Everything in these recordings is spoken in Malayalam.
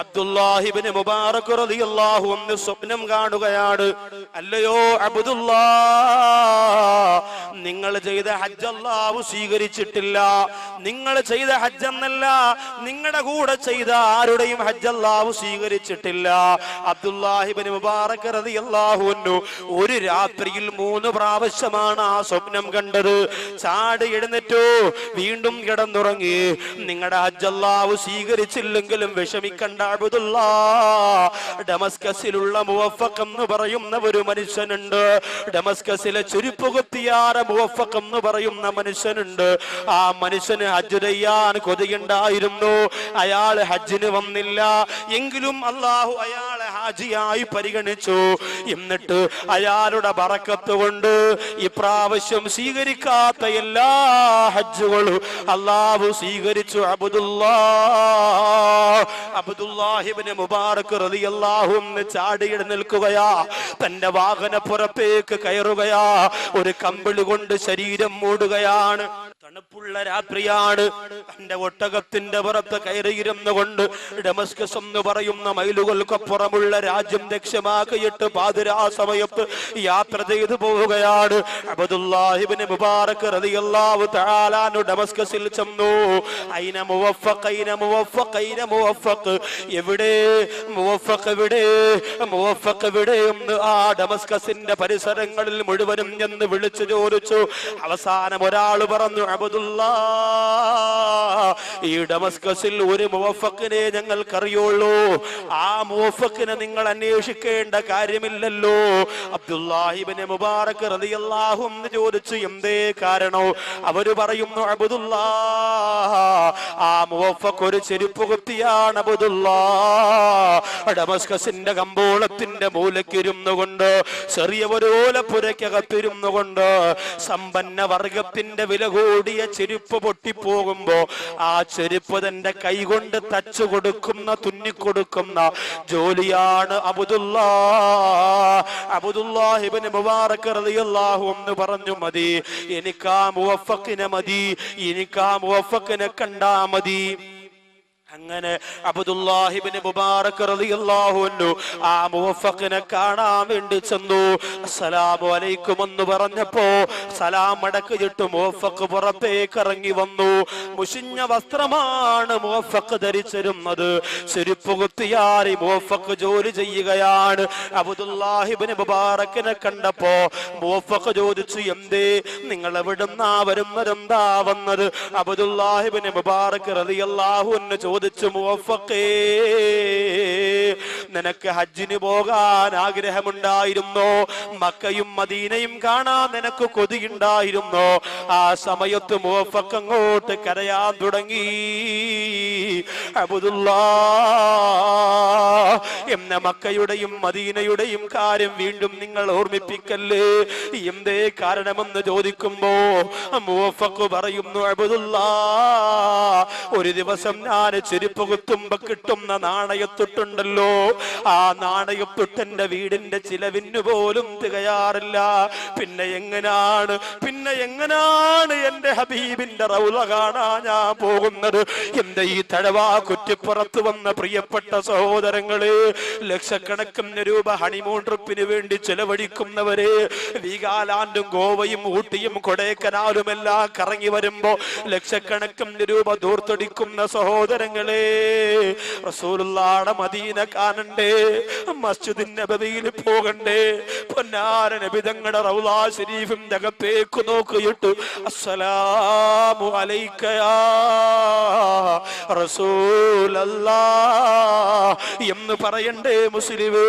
അബ്ദുല്ലാഹി ഇബ്നു മുബാറക് റളിയല്ലാഹു അൻഹു സ്വപ്നം കാണുകയാണ്. അല്ലയോ അബ്ദുല്ലാ, നിങ്ങൾ ചെയ്ത ഹജ്ജ് അല്ലാഹു സ്വീകരിച്ചിട്ടില്ല. നിങ്ങൾ ചെയ്ത ഹജ്ജ് എന്നല്ല, നിങ്ങളുടെ കൂടെ ചെയ്ത ആരുടെയും ഹജ്ജ് അല്ലാഹു സ്വീകരിച്ചിട്ടില്ല. അബ്ദുല്ലാഹി ഇബ്നു മുബാറക് റളിയല്ലാഹു അൻഹു ഒരു രാത്രിയിൽ 3 പ്രാവശ്യമാണ് ആ സ്വപ്നം കണ്ടത്. ചാടി എഴുന്നേറ്റു, വീണ്ടും കിടന്നുറങ്ങി. നിങ്ങളുടെ ഹജ്ജ് അല്ലാഹു സ്വീകരിച്ചില്ലെങ്കിലും വിഷമിക്കണ്ട അബ്ദുല്ലാ, ഡമസ്കസിലുള്ള മുവഫഖ് എന്ന് പറയുന്ന ഒരു മനുഷ്യനുണ്ട്. ഡമസ്കസിലെ ചെരുപ്പ് കുത്തിയാറ മുവഫഖ് എന്ന് പറയുന്ന മനുഷ്യനുണ്ട്. ആ മനുഷ്യന് ഹജ്ജ് ചെയ്യാൻ കൊതിയുണ്ടായിരുന്നു. അയാൾ ഹജ്ജിന് വന്നില്ല, എങ്കിലും അല്ലാഹു അയാളെ ഹാജിയായി പരിഗണിച്ചു. എന്നിട്ട് അയാളുടെ ബറക്കത്ത് കൊണ്ട് ഇപ്രാവശ്യം സ്വീകരിക്കാത്ത എല്ലാ ഹജ്ജുകളും അല്ലാഹു സ്വീകരിച്ചു. അബ്ദുല്ലാഹി ഇബ്നു മുബാറക് റളിയല്ലാഹു അൻഹു ചാടി എഴുന്നേൽക്കുകയാ, തന്റെ വാഹനപ്പുറത്തേക്ക് കയറുകയാ, ഒരു കമ്പിളി കൊണ്ട് ശരീരം മൂടുകയാണ്. തണുപ്പുള്ള രാത്രിയാണ്. തന്റെ ഒട്ടകത്തിന്റെ പുറത്ത് കയറിയിരുന്നു കൊണ്ട് ഡമസ്കസ് എന്ന് പറയുന്ന മൈലുകൾക്കപ്പുറമുള്ള രാജ്യം ലക്ഷ്യമാക്കിയിട്ട് പാതിരാ സമയത്ത് യാത്ര ചെയ്തു പോവുകയാണ്. അബ്ദുല്ലാഹി ഇബ്നു മുബാറക് റളിയല്ലാഹു തആല അൻഹു ഡമസ്കസിൽ ചെന്നു. ഐന മുവഫഖ്, ഐന മുവഫഖ്, ഐന മുവഫഖ്, എവിടെ മുവഫഖ്, എവിടെ മുവഫഖ്, എവിടെ എന്ന് ആ ഡമസ്കസിന്റെ പരിസരങ്ങളിൽ മുഴുവനും എന്ന് വിളിച്ചു ചോദിച്ചു. അവസാനം ഒരാൾ പറഞ്ഞു, അബ്ദുല്ലാ, ഈ ഡമസ്കസിൽ ഒരു മുവഫഖിനെ ഞങ്ങൾക്കറിയുള്ളൂ, ആ മുവഫഖിനെ നിങ്ങൾ അന്വേഷിക്കേണ്ട കാര്യമില്ലല്ലോ. അബ്ദുല്ലാഹി ഇബ്നു മുബാറക് റളിയല്ലാഹു അൻഹു ചോദിച്ചു, എന്തേ കാരണോ? അവര് പറയുന്നു, അബ്ദുല്ലാ, ആ മുവഫഖ് ഒരു ചെരുപ്പ് കുത്തിയാണ്. അബ്ദുല്ലാ, ഡമസ്കസിന്റെ കമ്പോളത്തിന്റെ മൂലക്കിരുന്നു കൊണ്ട്, ചെറിയ ഒരു ഓലപ്പുരക്കകത്തിരുന്നു കൊണ്ട്, സമ്പന്ന വർഗത്തിന്റെ വില കൂടിയ ചെരുപ്പ് പൊട്ടിപ്പോകുമ്പോ ആ ചെരുപ്പ് തന്റെ കൈകൊണ്ട് തച്ചു കൊടുക്കുന്ന, തുന്നിക്കൊടുക്കുന്ന ജോലിയാണ് അബ്ദുല്ലാഹി ഇബ്നു മുബാറക് റളിയല്ലാഹു അൻഹു പറഞ്ഞു, മതി, എനിക്കാ മുവഫഖിനെ മതി, എനിക്കാ മുവഫഖിനെ കണ്ടാ മതി. അങ്ങനെ അബ്ദുല്ലാഹി ഇബ്നു മുബാറക് റളിയല്ലാഹു അൻഹു ആ മുവഫഖിനെ കാണാൻ വേണ്ടി ചെന്നു. അസ്സലാമു അലൈക്കും എന്ന് പറഞ്ഞപ്പോ സലാം മടക്കിയിട്ട് മുവഫഖ് പുറത്തേക്ക് ഇറങ്ങി വന്നു. മുഷിഞ്ഞ വസ്ത്രമാണ് മുവഫഖ് ധരിച്ചിരുന്നത്. ചെരുപ്പ് കുത്തിയാറി മുവഫഖ് ജോലി ചെയ്യുകയാണ്. അബ്ദുല്ലാഹി ഇബ്നു മുബാറക്കിനെ കണ്ടപ്പോ മുവഫഖ് ചോദിച്ചു, എന്തേ നിങ്ങൾ എവിടുന്നാ വരുന്നതെന്താ വന്നത്? അബ്ദുല്ലാഹി ഇബ്നു മുബാറക് റളിയല്ലാഹു അൻഹു ചോദിച്ചു, മുവഫഖേ, നിനക്ക് ഹജ്ജിന് പോകാൻ ആഗ്രഹമുണ്ടായിരുന്നോ? മക്കയും മദീനയും കാണാൻ നിനക്ക് കൊതിയുണ്ടായിരുന്നോ? ആ സമയത്ത് മുവഫഖ് അങ്ങോട്ട് കരയാൻ തുടങ്ങി. അബ്ദുല്ലാ, എന്ന മക്കയുടെയും മദീനയുടെയും കാര്യം വീണ്ടും നിങ്ങൾ ഓർമ്മിപ്പിക്കല്ലേ, എന്തേ കാരണമെന്ന് ചോദിക്കുമ്പോ മുവഫഖ് പറയുന്നു, അബ്ദുല്ലാ, ഒരു ദിവസം ഞാൻ ചെരുപ്പ് കുത്തുമ്പോ കിട്ടുന്ന നാണയത്തൊട്ടുണ്ടല്ലോ, ആ നാണയത്തൊട്ടെന്റെ വീടിന്റെ ചിലവിന് പോലും തികയാറില്ല. പിന്നെ എങ്ങനാണ് എന്റെ ഹബീബിന്റെ റൗള കാണാൻ ഞാൻ പോകുന്നത്? എന്റെ ഈ തഴവാ കുറ്റിപ്പുറത്ത് വന്ന പ്രിയപ്പെട്ട സഹോദരങ്ങളെ, ലക്ഷക്കണക്കിന് രൂപ ഹണിമൂൺ ട്രിപ്പിന് വേണ്ടി ചെലവഴിക്കുന്നവരെ, വീഗാലാൻഡും ഗോവയും ഊട്ടിയും കൊടൈക്കനാലും എല്ലാം കറങ്ങി വരുമ്പോ ലക്ഷക്കണക്കിന് രൂപ ദൂർത്തടിക്കുന്ന സഹോദരങ്ങളെ, റസൂലുള്ളാഹിയുടെ മദീന കാണണ്ടേ, മസ്ജിദുൻ നബവിയിൽ പോകണ്ടേ, പൊന്നാര നബി തങ്ങളുടെ റൗളാ ശരീഫിന്റെ അകത്തേക്ക് നോക്കിയിട്ട് അസ്സലാമു അലൈക യാ റസൂലല്ലാഹ് എന്ന് പറയണ്ടേ മുസ്ലിമേ?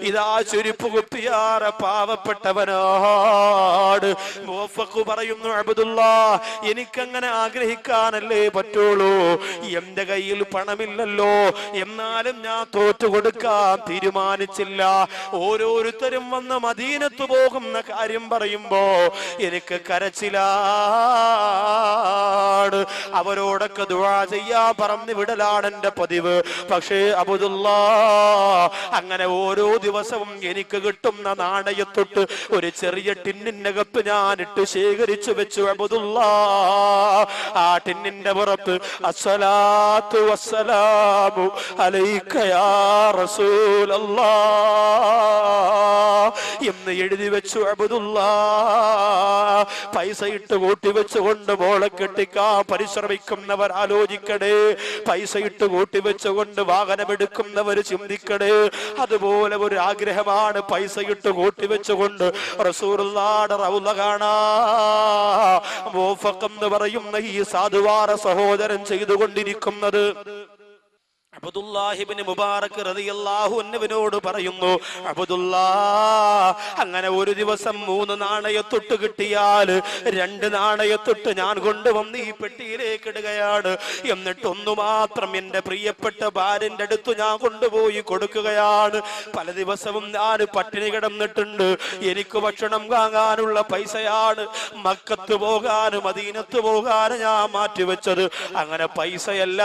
ഇതാ ചെരുപ്പ് കുത്തിയാറ പാവപ്പെട്ടവനാട്. മുവഫഖ് പറയുന്നു, അബ്ദുല്ലാ, എനിക്കങ്ങനെ ആഗ്രഹിക്കാനല്ലേ പറ്റുള്ളൂ, എന്റെ കയ്യിൽ പണമില്ലല്ലോ, എന്നാലും ഞാൻ തോറ്റു കൊടുക്കാൻ തീരുമാനിച്ചില്ല. ഓരോരുത്തരും വന്ന് മദീനത്ത് പോകുന്ന കാര്യം പറയുമ്പോ എനിക്ക് കരച്ചിലാണ്. അവരോടൊക്കെ ദുആ ചെയ്യാൻ പറഞ്ഞു വിടലാണ് എന്റെ പതിവ്. പക്ഷേ അബ്ദുല്ലാ, അങ്ങനെ ഓരോ ദിവസവും എനിക്ക് കിട്ടുന്ന നാണയത്തൊട്ട് ഒരു ചെറിയ ടിന്നിനകത്ത് ഞാൻ ഇട്ട് ശേഖരിച്ചു വെച്ചു. അബ്ദുല്ലാ, ആ ടിന്നിന്റെ പുറത്ത് അസ്സലാത്തു വസ്സലാമു അലൈക യാ റസൂലല്ലാഹ് എന്ന് എഴുതി വെച്ചു. അബ്ദുല്ലാ, പൈസ ഇട്ട് കൂട്ടി വെച്ചുകൊണ്ട് മോളെ കെട്ടിക്കാൻ പരിശ്രമിക്കുന്നവർ ആലോചിക്കണേ. പൈസ ഇട്ട് കൂട്ടി വെച്ചുകൊണ്ട് വാഹനമെടുക്കുന്നവർ ചിന്തിക്കണേ. അതുപോലെ ഒരു ആഗ്രഹമാണ് പൈസ ഇട്ട് കൂട്ടി വെച്ചുകൊണ്ട് റസൂലുള്ളാഹിയുടെ റൗള കാണാ. മുവഫഖ് എന്ന് പറയുന്ന ഈ സാധുവാര സഹോദരൻ ചെയ്തുകൊണ്ടിരിക്കുന്നത്. അബ്ദുല്ലാഹ് ഇബ്നു മുബാറക് റളിയല്ലാഹു അൻഹുവിനോട് പറയുന്നു, അബ്ദുല്ലാ, അങ്ങനെ ഒരു ദിവസം 3 നാണയത്തൊട്ട് കിട്ടിയാൽ 2 നാണയത്തൊട്ട് ഞാൻ കൊണ്ടുവന്ന് ഈ പെട്ടിയിലേക്ക് ഇടുകയാണ്. എന്നിട്ട് ഒന്ന് മാത്രം എന്റെ പ്രിയപ്പെട്ട ഭാര്യന്റെ അടുത്ത് ഞാൻ കൊണ്ടുപോയി കൊടുക്കുകയാണ്. പല ദിവസവും ഞാൻ പട്ടിണി കിടന്നിട്ടുണ്ട്. എനിക്ക് ഭക്ഷണം വാങ്ങാനുള്ള പൈസയാണ് മക്കത്ത് പോകാനും മദീനത്ത് പോകാനും ഞാൻ മാറ്റിവെച്ചത്. അങ്ങനെ പൈസയല്ല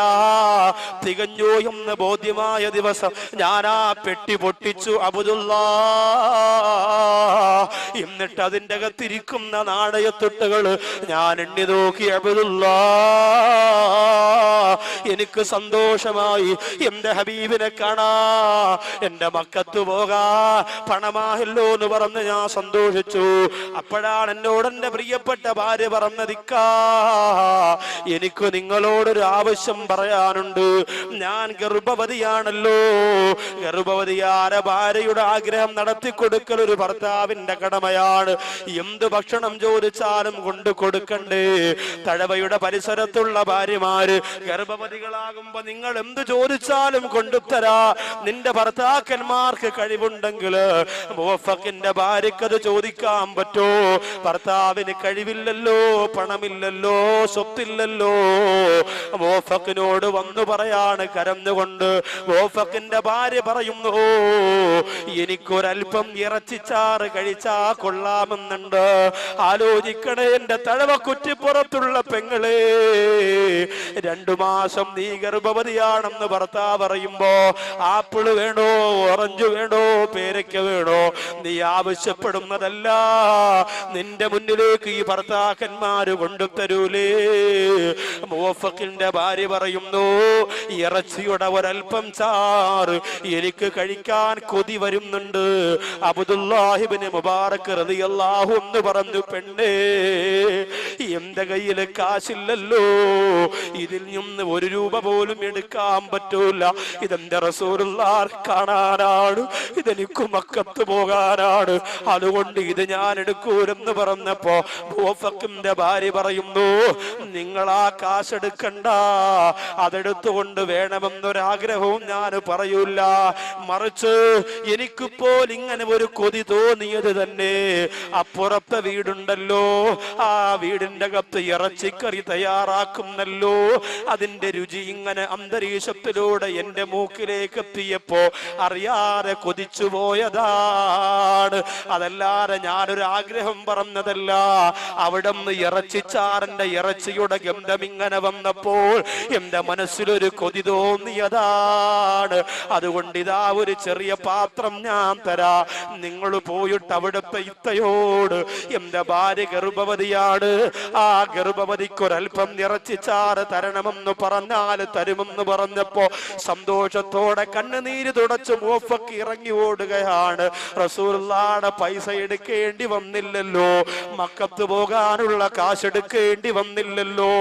തികഞ്ഞു എന്ന് ബോധ്യമായ ദിവസം ഞാൻ ആ പെട്ടി പൊട്ടിച്ചു. അബ്ദുല്ലാ, എന്നിട്ട് അതിൻ്റെ അകത്തിരിക്കുന്ന നാണയത്തൊട്ടുകൾ ഞാൻ എണ്ണി നോക്കി. അബ്ദുല്ലാ, എനിക്ക് സന്തോഷമായി. എന്റെ ഹബീബിനെ കാണാ, എന്റെ മക്കത്ത് പോകാ പണമായല്ലോ എന്ന് പറഞ്ഞ് ഞാൻ സന്തോഷിച്ചു. അപ്പോഴാണ് എന്നോട് എന്റെ പ്രിയപ്പെട്ട ഭാര്യ പറഞ്ഞതിക്കാ, എനിക്ക് നിങ്ങളോടൊരു ആവശ്യം പറയാനുണ്ട്. ഞാൻ ഗർഭവതിയാണല്ലോ. ഗർഭവതിയായ ഭാര്യയുടെ ആഗ്രഹം നടത്തി കൊടുക്കൽ ഒരു ഭർത്താവിന്റെ കടമയാണ്. എന്ത് ഭക്ഷണം ചോദിച്ചാലും കൊണ്ടു കൊടുക്കണ്ടേ? തഴവയുടെ പരിസരത്തുള്ള ഭാര്യമാര് ഗർഭവതികളാകുമ്പോ നിങ്ങൾ എന്ത് ചോദിച്ചാലും കൊണ്ടുതരാ. നിന്റെ ഭർത്താക്കന്മാർക്ക് കഴിവുണ്ടെങ്കിൽ മുവഫഖിന്റെ ഭാര്യക്ക് അത് ചോദിക്കാൻ പറ്റോ? ഭർത്താവിന് കഴിവില്ലല്ലോ, പണമില്ലല്ലോ, സ്വത്തില്ലല്ലോ. മുവഫഖിനോട് വന്നു പറയാണ് കരഞ്ഞുകൊണ്ട്. മുവഫഖിന്റെ ഭാര്യ പറയുന്നു, എനിക്കൊരൽപ്പം ഇറച്ചിച്ചാറ് കഴിച്ചാ കൊള്ളാമെന്നുണ്ട്. ആലോചിക്കണേ എന്റെ തഴവ കുറ്റിപ്പുറത്തുള്ള പെങ്ങളെ, 2 മാസം നീ ഗർഭവതിയാണെന്ന് ഭർത്താവ് പറയുമ്പോ ആപ്പിള് വേണോ, ഓറഞ്ച് വേണോ, പേരയ്ക്ക വേണോ, നീ ആവശ്യപ്പെടുന്നതല്ല നിന്റെ മുന്നിലേക്ക് ഈ ഭർത്താക്കന്മാര് കൊണ്ടുതരൂലേ? മുവഫഖിന്റെ ഭാര്യ പറയുന്നു, ഇറച്ചിയുടെ ഒരൽപ്പം ചാറ് എനിക്ക് കഴിക്കാൻ കൊതി വരുന്നുണ്ട്. അബ്ദുല്ലാഹ് ഇബ്നു മുബാറക് റളിയല്ലാഹു അൻഹു പറഞ്ഞു, പെണ്ണേ, എന്റെ കയ്യില് കാശില്ലല്ലോ, ഇതിൽ നിന്ന് 1 രൂപ പോലും എടുക്കാൻ പറ്റൂല. ഇതെന്റെ റസൂലുള്ളാഹ് കാണാനാണ്, ഇതെനിക്ക് മക്കത്ത് പോകാനാണ്, അതുകൊണ്ട് ഇത് ഞാൻ എടുക്കൂലെന്ന് പറഞ്ഞപ്പോ മുവഫഖിന്റെ ഭാര്യ പറയുന്നു, നിങ്ങൾ ആ കാശെടുക്കണ്ട, അതെടുത്തുകൊണ്ട് വേണമെന്നൊരാഗ്രഹവും ഞാൻ പറയൂല. മറിച്ച് എനിക്കിപ്പോൾ ഇങ്ങനെ ഒരു കൊതി തോന്നിയത് തന്നെ അപ്പുറത്തെ വീടുണ്ടല്ലോ, ആ വീടിന്റെ അകത്ത് ഇറച്ചിക്കറി തയ്യാറാക്കുന്നല്ലോ, അതിന്റെ രുചി ഇങ്ങനെ അന്തരീക്ഷത്തിലൂടെ എന്റെ മൂക്കിലേക്ക് എത്തിയപ്പോ അറിയാതെ കൊതിച്ചു പോയതാണ്. അതല്ലാതെ ഞാനൊരു ആഗ്രഹം പറഞ്ഞതല്ല. അവിടെ നിന്ന് ഇറച്ചിച്ചാറിന്റെ ഇറച്ചിയുടെ ഗന്ധം ഇങ്ങനെ വന്നപ്പോൾ എന്റെ മനസ്സിലൊരു കൊതി തോന്നിയതാണ്. അതുകൊണ്ട് ഇതാ ഒരു ചെറിയ പാത്രം ഞാൻ തരാ, നിങ്ങൾ പോയിട്ട് അവിടുത്തെ ഇത്തയോട് എന്റെ ഭാര്യ ഗർഭവതിയാണ്, ആ ഗർഭവതിക്കൊരൽപ്പം ഇറച്ചിച്ചാറ് തരണമെന്ന് പറഞ്ഞാൽ തരുമെന്ന് പറഞ്ഞപ്പോ സന്തോഷത്തോടെ കണ്ണുനീര് തുടച്ച് മുവഫഖ് ഇറങ്ങി ഓടുകയാണ്. റസൂലുള്ളാഹിയുടെ പൈസ എടുക്കേണ്ടി വന്നില്ലല്ലോ, മക്കത്ത് പോകാനുള്ള കാശെടുക്കേണ്ടി വന്നില്ലല്ലോ.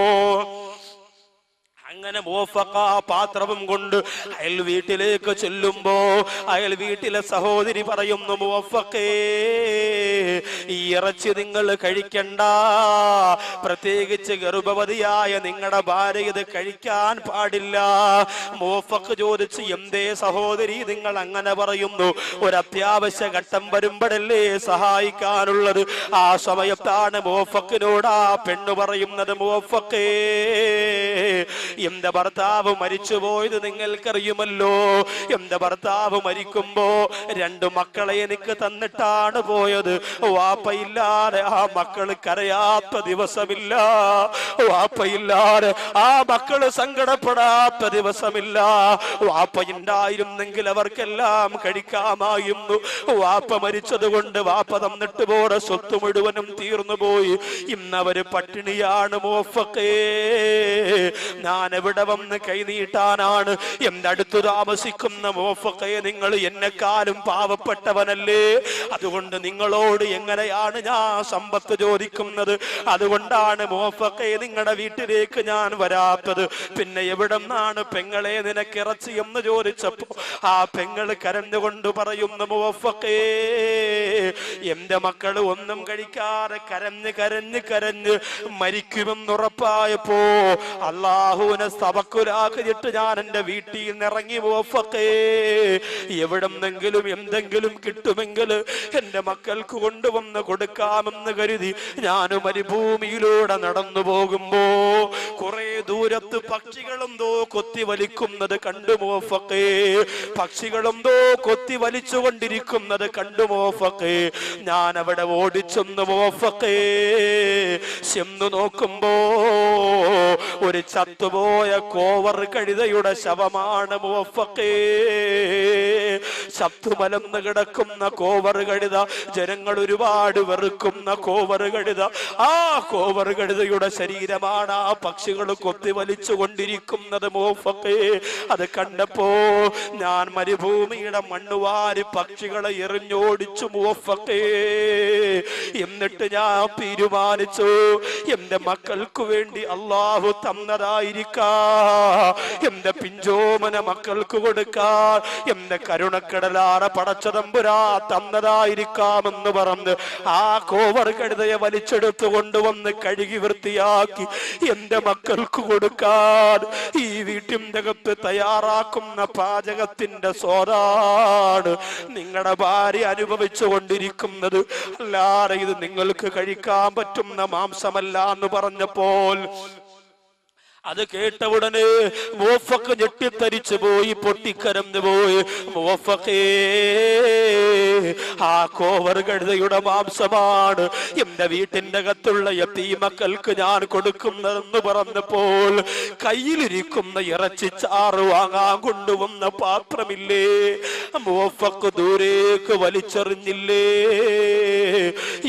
അങ്ങനെ മുവഫഖ് പാത്രവും കൊണ്ട് അയൽ വീട്ടിലേക്ക് ചെല്ലുമ്പോ അയൽ വീട്ടിലെ സഹോദരി പറയുന്നു, മുവഫഖേ, ഈ ഇറച്ചി നിങ്ങൾ കഴിക്കണ്ട, പ്രത്യേകിച്ച് ഗർഭവതിയായ നിങ്ങളുടെ ഭാര്യ ഇത് കഴിക്കാൻ പാടില്ല. മുവഫഖ് ചോദിച്ചു, എന്തേ സഹോദരി നിങ്ങൾ അങ്ങനെ പറയുന്നു? ഒരു അത്യാവശ്യ ഘട്ടം വരുമ്പോഴല്ലേ സഹായിക്കാനുള്ളത്. ആ സമയത്താണ് മുവഫഖിനോട് ആ പെണ്ണ് പറയുന്നത്, മുവഫഖേ, എന്റെ ഭർത്താവ് മരിച്ചുപോയത് നിങ്ങൾക്കറിയുമല്ലോ. എന്റെ ഭർത്താവ് മരിക്കുമ്പോ 2 മക്കളെ എനിക്ക് തന്നിട്ടാണ് പോയത്. വാപ്പയില്ലാതെ ആ മക്കള് കരയാത്ത ദിവസമില്ല, വാപ്പയില്ലാതെ ആ മക്കള് സങ്കടപ്പെടാത്ത ദിവസമില്ല. വാപ്പയുണ്ടായിരുന്നെങ്കിൽ അവർക്കെല്ലാം കഴിക്കാമായിരുന്നു. വാപ്പ മരിച്ചത് കൊണ്ട് വാപ്പ തന്നിട്ട് പോടെ സ്വത്ത് മുഴുവനും തീർന്നു പോയി. ഇന്നവര് പട്ടിണിയാണ്. മുവഫഖേ, ഞാൻ എവിടെ വന്ന് കൈനീട്ടാനാണ്? എന്റെ അടുത്ത് താമസിക്കുന്ന മുവഫഖേ, നിങ്ങൾ എന്നെക്കാളും പാവപ്പെട്ടവനല്ലേ? അതുകൊണ്ട് നിങ്ങളോട് എങ്ങനെയാണ് ഞാൻ സമ്പത്ത് ചോദിക്കുന്നത്? അതുകൊണ്ടാണ് മുവഫഖേ നിങ്ങളുടെ വീട്ടിലേക്ക് ഞാൻ വരാത്തത്. പിന്നെ എവിടെ നിന്നാണ് പെങ്ങളെ നിനക്ക് ഇറച്ചി എന്ന് ചോദിച്ചപ്പോ ആ പെങ്ങള് കരഞ്ഞുകൊണ്ട് പറയുന്നു, മുവഫഖേ, എന്റെ മക്കള് ഒന്നും കഴിക്കാതെ കരഞ്ഞ് കരഞ്ഞ് കരഞ്ഞ് മരിക്കുമെന്നുറപ്പായപ്പോ അള്ളാഹുവിനെ തവക്കുലാക്കിയിട്ട് ഞാൻ എന്റെ വീട്ടിൽ നിന്ന് ഇറങ്ങി. മുവഫഖേ, എവിടെന്നെങ്കിലും എന്തെങ്കിലും കിട്ടുമെങ്കിൽ എന്റെ മക്കൾക്ക് കൊണ്ടുവന്ന് കൊടുക്കാമെന്ന് കരുതി ഞാൻ മരുഭൂമിയിലൂടെ നടന്നു പോകുമ്പോ കുറെ ദൂരത്ത് പക്ഷികളെന്തോ കൊത്തി വലിക്കുന്നത് കണ്ടു. മുവഫഖേ, പക്ഷികളെന്തോ കൊത്തി വലിച്ചുകൊണ്ടിരിക്കുന്നത് കണ്ടു. മുവഫഖേ, ഞാൻ അവിടെ ഓടിച്ചെന്ന് മുവഫഖേ ചെന്നു നോക്കുമ്പോ ഒരു ചത്തുപോയ കോവർ കഴുതയുടെ ശവമാണ്. മുവഫഖേ, ചത്തുമലന്ന് കിടക്കുന്ന കോവർ കഴുത, ജനങ്ങൾ ഒരുപാട് വെറുക്കുന്ന കോവർ കഴുത, ആ കോവർ കഴുതയുടെ ശരീരമാണ് ആ പക്ഷികൾ കൊത്തി വലിച്ചു കൊണ്ടിരിക്കുന്നത്. മുവഫഖേ, അത് കണ്ടപ്പോ ഞാൻ മരുഭൂമിയുടെ മണ്ണുവാരി പക്ഷികളെ എറിഞ്ഞോടിച്ചു. മുവഫഖേ, എന്നിട്ട് ഞാൻ തീരുമാനിച്ചു, എന്റെ മക്കൾക്ക് വേണ്ടി അള്ളാഹു തന്നതായിരിക്കാ, എന്റെ പിഞ്ചോമന മക്കൾക്ക് കൊടുക്കാൻ എന്റെ കരുണക്കടലാറ പടച്ചതമ്പുരാ തന്നതായിരിക്കാമെന്ന് പറഞ്ഞ് ആ കോവർ കഴുതയെ വലിച്ചെടുത്തു കൊണ്ടുവന്ന് കഴുകി വൃത്തിയാക്കി എന്റെ മക്കൾക്ക് കൊടുക്കാൻ ഈ വീട്ടിന്റെ അകത്ത് തയ്യാറാക്കുന്ന പാചകത്തിന്റെ സ്വാദാണ് നിങ്ങളുടെ ഭാര്യ അനുഭവിച്ചു കൊണ്ടിരിക്കുന്നത്. അല്ലാതെ ഇത് നിങ്ങൾക്ക് കഴിക്കാൻ പറ്റുന്ന മാംസമല്ല എന്ന് പറഞ്ഞപ്പോൾ അത് കേട്ട ഉടനെ മുവഫഖ് ഞെട്ടിത്തരിച്ചു പോയി, പൊട്ടിക്കരഞ്ഞു പോയി. മുവഫഖേ, ആ കോവർ കഴുതയുടെ മാംസമാണ് എന്റെ വീട്ടിന്റെ അകത്തുള്ള യതീമക്കൾക്ക് ഞാൻ കൊടുക്കുന്നതെന്ന് പറഞ്ഞപ്പോൾ കയ്യിലിരിക്കുന്ന ഇറച്ചിച്ചാറ് വാങ്ങാൻ കൊണ്ടുവന്ന പാത്രമില്ലേ, മുവഫഖ് ദൂരേക്ക് വലിച്ചെറിഞ്ഞില്ലേ?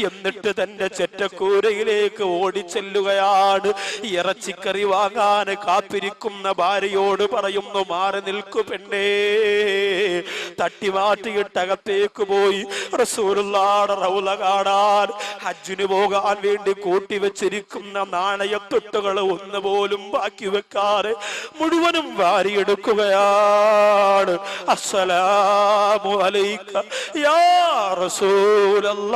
എന്നിട്ട് തന്റെ ചെറ്റക്കൂരയിലേക്ക് ഓടിച്ചെല്ലുകയാണ്. ഇറച്ചിക്കറി വാങ്ങാൻ കാത്തിരിക്കുന്ന ഭാര്യയോട് പറയുന്നു, മാറി നിൽക്കു പെണ്ണേ. തട്ടിമാറ്റിയിട്ട് അകത്തേക്ക് പോയി റസൂലുള്ളാഹിയുടെ റൗള കാണാൻ ഹജ്ജിന് പോകാൻ വേണ്ടി കൂട്ടിവെച്ചിരിക്കുന്ന നാണയത്തൊട്ടുകൾ ഒന്നുപോലും ബാക്കി വെക്കാതെ മുഴുവനും വാരിയെടുക്കുകയാണ്. അസ്സലാമു അലൈക യാ റസൂലല്ലാഹ്,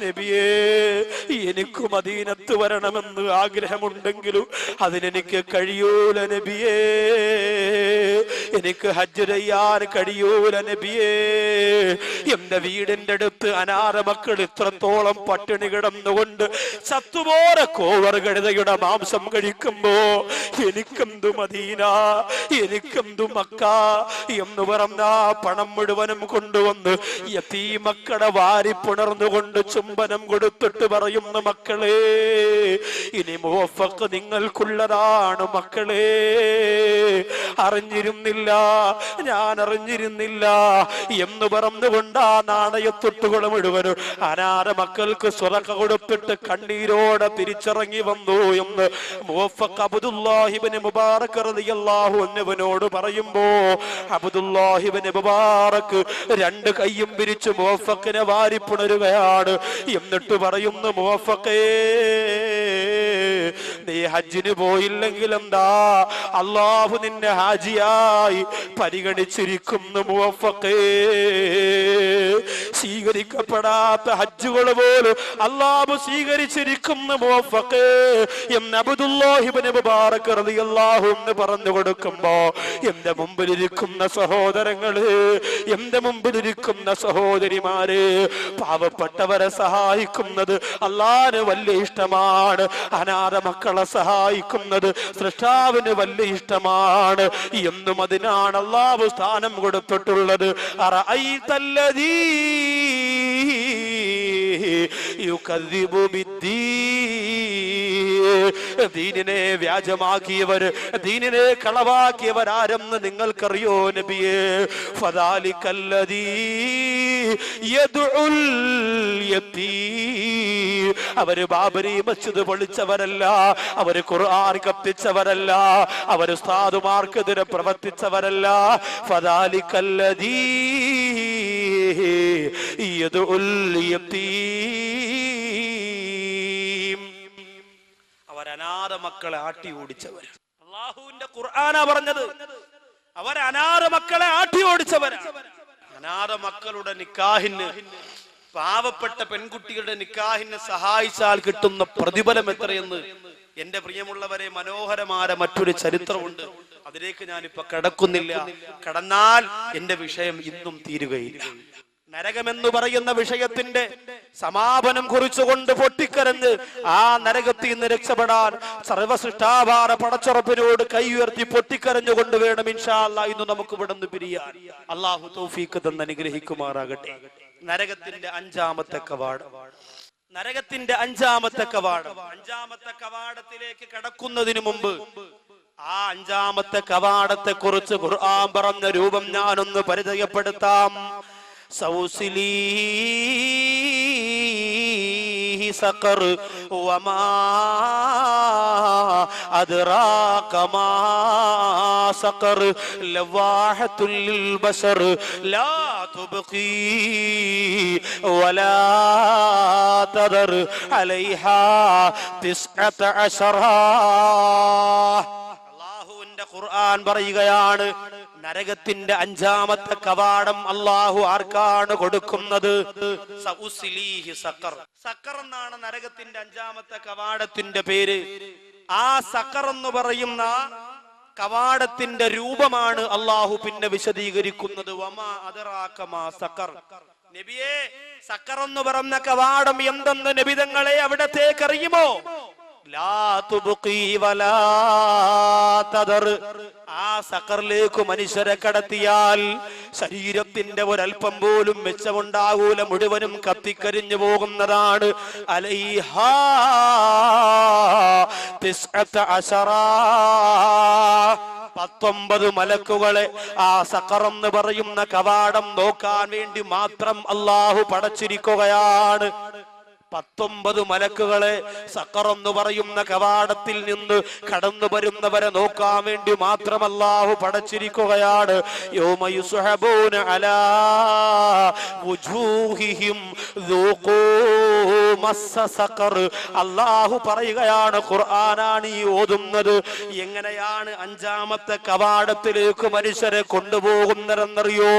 നബിയേ, എനിക്ക് മദീനത്ത് വരണമെന്ന് ആഗ്രഹമുണ്ടെങ്കിലും അതിനെനിക്ക് കഴിയൂല നബിയേ, എനിക്ക് ഹജ്ജ് ചെയ്യാൻ കഴിയൂല നബിയേ. എന്റെ വീടിന്റെ അടുത്ത് അനാഥ മക്കൾ ഇത്രത്തോളം പട്ടിണി കിടന്നുകൊണ്ട് ചത്തുപോലെ കോവർ കഴുതയുടെ മാംസം കഴിക്കുമ്പോ എനിക്കെന്തു മദീന, എനിക്കെന്തു മക്ക എന്ന് പറഞ്ഞ പണം മുഴുവനും കൊണ്ടുവന്ന് യതീമക്കളെ വാരി പുണർന്നുകൊണ്ട് ചുംബനം കൊടുത്തിട്ട് പറയുന്ന, മക്കളെ, ഇനി മുവഫഖ് നിങ്ങൾക്കുള്ളതാണ് മക്കളെ. അറിഞ്ഞിരുന്നില്ല, ഞാൻ അറിഞ്ഞിരുന്നില്ല എന്ന് പറഞ്ഞുകൊണ്ട് ആ നാണയത്തൊട്ടുകൾ മുഴുവനും അനാഥ മക്കൾക്ക് സ്വതക്ക കൊടുത്തിട്ട് കണ്ണീരോടെ തിരിച്ചിറങ്ങി വന്നു എന്ന് മുവഫഖ് അബ്ദുല്ലാഹി ഇബ്നു മുബാറക് റളിയല്ലാഹു അൻഹുവിനോട് പറയുമ്പോ അബ്ദുല്ലാഹി ഇബ്നു മുബാറക് 2 കൈയും പിരിച്ച് മുവഫഖിനെ വാരി പുണരുകയാണ്. എന്നിട്ട് പറയുന്നു, മുവഫഖേ, നീ ഹജ്ജിന് പോയില്ലെങ്കിൽ എന്താ, അള്ളാഹു നിന്നെ ഹാജിയായി പരിഗണിച്ചിരിക്കുന്നു. മുവഫഖേ, സ്വീകരിക്കപ്പെടാത്ത ഹജ്ജുകൾ പോലും അള്ളാഹു സ്വീകരിച്ചിരിക്കുന്നു മുവഫഖേ എന്ന് അബ്ദുല്ലാഹി ഇബ്നു മുബാറക് റളിയല്ലാഹു അൻഹു പറഞ്ഞു കൊടുക്കുമ്പോ എന്റെ മുമ്പിലിരിക്കുന്ന സഹോദരങ്ങള്, എന്റെ മുമ്പിലിരിക്കുന്ന സഹോദരിമാര്, പാവപ്പെട്ടവരെ സഹായിക്കുന്നത് അള്ളാഹുവിന് വലിയ ഇഷ്ടമാണ്. അനാഥ മക്കൾ മക്കളെ സഹായിക്കുന്നത് സൃഷ്ടാവിന് വലിയ ഇഷ്ടമാണ് എന്നും അതിനാണ് അല്ലാഹു സ്ഥാനം കൊടുത്തിട്ടുള്ളത്. അറഅയ്തല്ലദീ യുകദ്ദിബു ബിദ്ദീൻ, ദീനിനെ വ്യാജമാക്കിയവർ, ദീനിനെ കളവാക്കിയവർ ആരെന്ന് നിങ്ങൾക്കറിയോ നബിയേ? ഫദാലികല്ലദീ യദ്ഉൽ യതീം, അവര് ബാബരി മസ്ജിദ് പൊളിച്ചവരല്ല, അവര് ഖുർആൻ കത്തിച്ചവരല്ല, അവര് ഉസ്താദുമാർക്കെതിരെ പ്രവർത്തിച്ചവരല്ല. ഫദാലികല്ലദീ യദ്ഉൽ യതീം, അവർ അനാഥ മക്കളെ ആട്ടി ഓടിച്ചവർ. അല്ലാഹുവിന്റെ ഖുർആനാ പറഞ്ഞത്, അവർ അനാഥ മക്കളെ ആട്ടി ഓടിച്ചവരാണ്. അനാഥ മക്കളുടെ നിക്കാഹിന്, പാവപ്പെട്ട പെൺകുട്ടികളുടെ നിക്കാഹിനെ സഹായിച്ചാൽ കിട്ടുന്ന പ്രതിഫലം എത്രയെന്ന് എന്റെ പ്രിയമുള്ളവരെ മനോഹരമായ മറ്റൊരു ചരിത്രമുണ്ട്. അതിലേക്ക് ഞാനിപ്പോ കടക്കുന്നില്ല. കടന്നാൽ എന്റെ വിഷയം ഇന്നും തീരുകയില്ല. നരകമെന്ന് പറയുന്ന വിഷയത്തിന്റെ സമാപനം കുറിച്ചുകൊണ്ട് പൊട്ടിക്കരഞ്ഞ് ആ നരകത്തിൽ നിന്ന് രക്ഷപ്പെടാൻ സർവസൃഷ്ടാവാര പടച്ചുറപ്പിനോട് കൈ ഉയർത്തി പൊട്ടിക്കരഞ്ഞുകൊണ്ട് വേണം ഇൻഷാ അല്ലാഹ് ഇന്ന് നമുക്ക് ഇവിടെ നിന്ന് പിരിയാൻ. അല്ലാഹു തൗഫീഖ് തന്ന് അനുഗ്രഹിക്കുമാറാകട്ടെ. നരകത്തിന്റെ അഞ്ചാമത്തെ കവാടം, നരകത്തിന്റെ അഞ്ചാമത്തെ കവാടം. അഞ്ചാമത്തെ കവാടത്തിലേക്ക് കടക്കുന്നതിന് മുമ്പ് ആ അഞ്ചാമത്തെ കവാടത്തെ കുറിച്ച് ഖുർആൻ പറഞ്ഞ രൂപം ഞാനൊന്ന് പരിചയപ്പെടുത്താം. സൗസിലീഹി സഖർ വമാ അദ്റാക മാ സഖർ ലവാഹത്തുൽ ലിൽ ബശർ ലാ തുബ്ഖി വലാ തദർ അലൈഹാ 19. അല്ലാഹുവിന്റെ ഖുർആൻ പറയുകയാണ്, നരകത്തിന്റെ അഞ്ചാമത്തെ കവാടം അല്ലാഹു ആർക്കാണ് കൊടുക്കുന്നത്? സൗസിലീഹി സഖർ. സഖർ എന്നാണ് നരകത്തിന്റെ അഞ്ചാമത്തെ കവാടത്തിന്റെ പേര്. ആ സഖർ എന്ന് പറയുന്ന കവാടത്തിന്റെ രൂപമാണ് അല്ലാഹു പിന്നെ വിശദീകരിക്കുന്നത്. വമാ അദ്റാക മാ സഖർ. നബിയേ, സഖർ എന്ന് പറയുന്ന കവാടം എന്തെന്ന് നബിതങ്ങളെ അവിടത്തേക്ക് അറിയുമോ? ലാ തുബ്ഖി വലാ തദർ. ആ സഖറിലേക്ക് മനുഷ്യരെ കടത്തിയാൽ ശരീരത്തിന്റെ ഒരൽപ്പം പോലും മെച്ചമുണ്ടാകൂല, മുഴുവനും കത്തിക്കരിഞ്ഞു പോകുന്നതാണ്. അലൈഹാ 19 മലക്കുകളെ ആ സഖർ എന്ന് പറയുന്ന കവാടം നോക്കാൻ വേണ്ടി മാത്രം അല്ലാഹു പടച്ചിരിക്കുകയാണ്. 19 മലക്കുകളെ സഖർ എന്ന് പറയുന്ന കവാടത്തിൽ നിന്ന് കടന്നു വരുന്നവരെ നോക്കാൻ വേണ്ടി മാത്രം അല്ലാഹു പടച്ചിരിക്കുകയാണ്. യൗമ യുസ്ഹബൂന അലാ വുജൂഹിഹിം ദൂഖൂ മസ്സ സഖർ. അല്ലാഹു പറയുകയാണ്, ഖുർആനാണ് ഈ ഓതുന്നത്. എങ്ങനെയാണ് അഞ്ചാമത്തെ കവാടത്തിലേക്ക് മനുഷ്യരെ കൊണ്ടുപോകുന്നതെന്നറിയോ?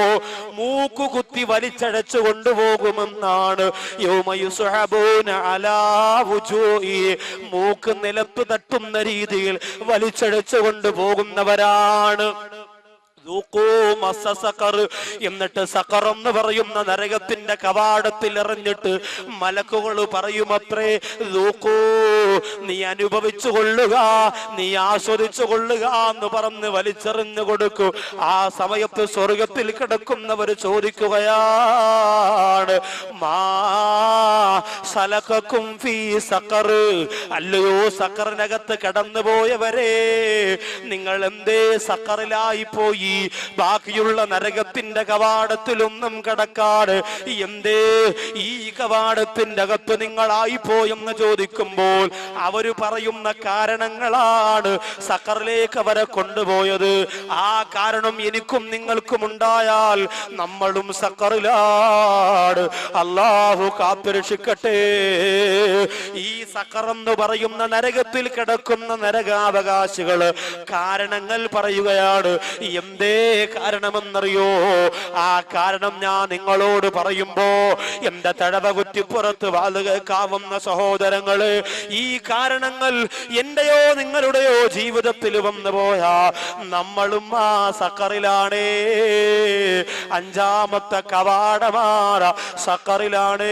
മൂക്കുകുത്തി വലിച്ചടച്ചു കൊണ്ടുപോകുമെന്നാണ്. യൗമ യുസ്ഹബൂന അലാ വുജൂഹി, മൂക്ക് നിലത്ത് തട്ടുന്ന രീതിയിൽ വലിച്ചടച്ചു കൊണ്ടുപോകുന്നവരാണ്. എന്നിട്ട് സഖർ എന്ന് പറയുന്ന നരകത്തിന്റെ കവാടത്തിൽ എറിഞ്ഞിട്ട് മലക്കുകൾ പറയുമത്രേ, നീ അനുഭവിച്ചു കൊള്ളുക, നീ ആസ്വദിച്ചു കൊള്ളുക എന്ന് പറഞ്ഞ് വലിച്ചെറിഞ്ഞു കൊടുക്കൂ. ആ സമയത്ത് സ്വർഗത്തിൽ കിടക്കുന്നവർ ചോദിക്കുകയാണ്, മാ സലകക്കും ഫീ സഖർ. അല്ലയോ സഖറിനകത്ത് കടന്നുപോയവരെ, നിങ്ങൾ എന്തേ സഖറിലായി പോയി? ബാക്കിയുള്ള നരകത്തിന്റെ കവാടത്തിലൊന്നും കടക്കാട് എന്തേ ഈ കവാടത്തിന്റെ അകത്ത് നിങ്ങളായി പോയെന്ന് ചോദിക്കുമ്പോൾ അവര് പറയുന്ന കാരണങ്ങളാണ് സഖറിലേക്ക് അവരെ കൊണ്ടുപോയത്. ആ കാരണം എനിക്കും നിങ്ങൾക്കും ഉണ്ടായാൽ നമ്മളും സഖറിലാണ്. അല്ലാഹു കാത്തുരക്ഷിക്കട്ടെ. ഈ സഖർ എന്ന് പറയുന്ന നരകത്തിൽ കിടക്കുന്ന നരകാവകാശികള് കാരണങ്ങൾ പറയുകയാണ്. എന്തേ കാരണമെന്നറിയോ? ആ കാരണം ഞാൻ നിങ്ങളോട് പറയുമ്പോ എന്റെ തഴവ കുറ്റിപ്പുറത്ത് വാത് കേൾക്കാവുന്ന സഹോദരങ്ങള്, ഈ കാരണങ്ങൾ എന്റെയോ നിങ്ങളുടെയോ ജീവിതത്തിൽ വന്നു പോയാ നമ്മളും ആ സക്കറിലാണ്. അഞ്ചാമത്തെ കവാടമാറ സക്കറിലാണ്.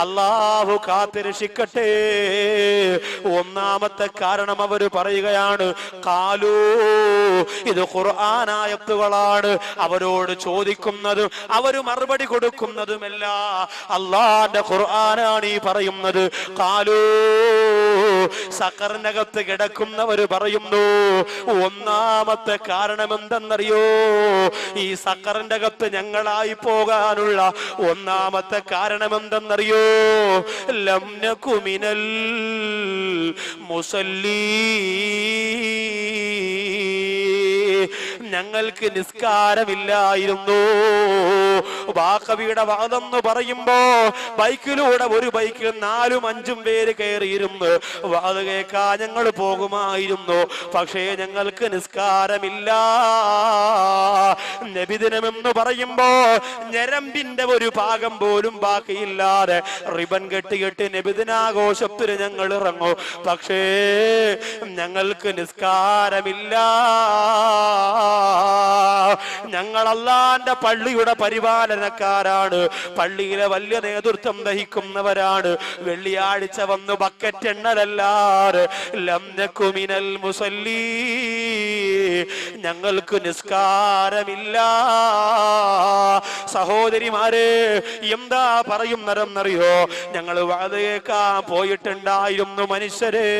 അല്ലാഹു കാത്തിരക്ഷിക്കട്ടെ. ഒന്നാമത്തെ കാരണം അവര് പറയുകയാണ്, കാലൂ, ഇത് ഖുർആനായത്തുകളാണ്. അവരോട് ചോദിക്കുന്നതും അവര് മറുപടി കൊടുക്കുന്നതുമല്ല അല്ലാഹുവിന്റെ ഖുർആനാണ് ഈ പറയുന്നത്. കാലൂ, സക്കറിനകത്ത് കിടക്കുന്നവര് പറയുന്നു, ഒന്നാമത്തെ കാരണം എന്തെന്നറിയോ? ഈ സക്കറിന്റെ അകത്ത് ഞങ്ങളായി പോകാനുള്ള ഒന്നാമത്തെ കാരണം എന്തെന്നറിയോ? ലം നകു മിനൽ മുസല്ലീ, ഞങ്ങൾക്ക് നിസ്കാരമില്ലായിരുന്നു. ബാക്കവിയുടെ വാദെന്ന് പറയുമ്പോ ബൈക്കിലൂടെ ഒരു ബൈക്കിൽ 4ഉം 5ഉം പേര് കയറിയിരുന്നു വാത് കേൾക്കാൻ ഞങ്ങൾ പോകുമായിരുന്നു. പക്ഷേ ഞങ്ങൾക്ക് നിസ്കാരമില്ല. നബിദിനമെന്ന് പറയുമ്പോ ഞരമ്പിന്റെ ഒരു ഭാഗം പോലും ബാക്കിയില്ലാതെ റിബൺ കെട്ടി നബിദിനാഘോഷത്തിന് ഞങ്ങൾ ഇറങ്ങും. പക്ഷേ ഞങ്ങൾക്ക് നിസ്കാരമില്ല. ഞങ്ങൾ അല്ലാഹുവിന്റെ പള്ളിയുടെ പരിപാലനക്കാരാണ്, പള്ളിയിലെ വലിയ നേതൃത്വം വഹിക്കുന്നവരാണ്. വെള്ളിയാഴ്ച വന്ന് ബക്കറ്റ് എണ്ണലല്ലാതെ ലം നകു മിനൽ മുസല്ലീ, ഞങ്ങൾക്ക് നിസ്കാരമില്ല. സഹോദരിമാരെ, എന്താ പറയുന്നതെന്നറിയോ? ഞങ്ങൾ വാത് കേൾക്കാൻ പോയിട്ടുണ്ടായിരുന്നു മനുഷ്യരെ.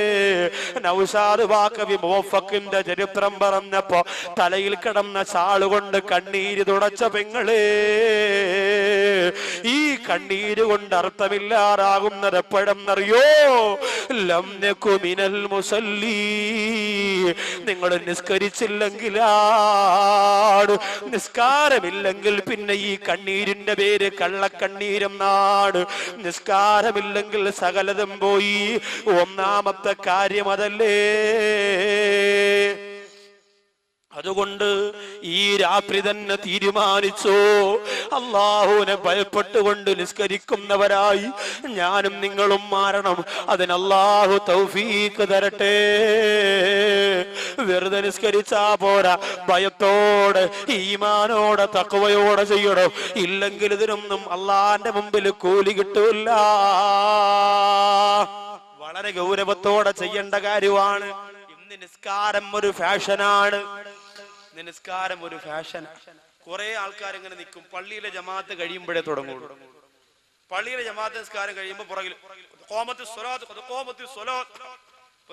നൗഷാദ് ബാക്കവി മുവഫക്കിന്റെ ചരിത്രം പറഞ്ഞപ്പോ തലയിൽ കിടന്ന ചാളുകൊണ്ട് കണ്ണീര് തുടച്ച പെങ്ങളെ, ഈ കണ്ണീര് കൊണ്ട് അർത്ഥമില്ലാതാകുന്നത് എപ്പോഴെന്നറിയോ? ലം നകു മിനൽ മുസല്ലീ, നിങ്ങൾ നിസ്കരിച്ചില്ലെങ്കിലാണ്. നിസ്കാരമില്ലെങ്കിൽ പിന്നെ ഈ കണ്ണീരിന്റെ പേര് കള്ളക്കണ്ണീരെന്നാണ്. നിസ്കാരമില്ലെങ്കിൽ സകലതും പോയി. ഒന്നാമത്തെ കാര്യം അതല്ലേ? അതുകൊണ്ട് ഈ രാത്രി തന്നെ തീരുമാനിച്ചോ, അല്ലാഹുവിനെ ഭയപ്പെട്ടുകൊണ്ട് നിസ്കരിക്കുന്നവരായി ഞാനും നിങ്ങളും മാറണം. അതിന് അല്ലാഹു തൗഫീഖ് തരട്ടെ. വെറുതെ നിസ്കരിച്ചാ പോരാ, ഭയത്തോടെ ഈമാനോടെ തഖ്വയോടെ ചെയ്യണം. ഇല്ലെങ്കിൽ ഇതിനൊന്നും അല്ലാഹുവിന്റെ മുമ്പിൽ കൂലി കിട്ടൂല. വളരെ ഗൗരവത്തോടെ ചെയ്യേണ്ട കാര്യമാണ്. ഇന്ന് നിസ്കാരം ഒരു ഫാഷനാണ്. നിസ്കാരം ഒരു ഫാഷൻ. കുറെ ആൾക്കാർ ഇങ്ങനെ നിൽക്കും, പള്ളിയിലെ ജമാഅത്ത് കഴിയുമ്പോഴേ തുടങ്ങുള്ളൂ. പള്ളിയിലെ ജമാഅത്ത് നിസ്കാരം കഴിയുമ്പോൾ പുറകിൽ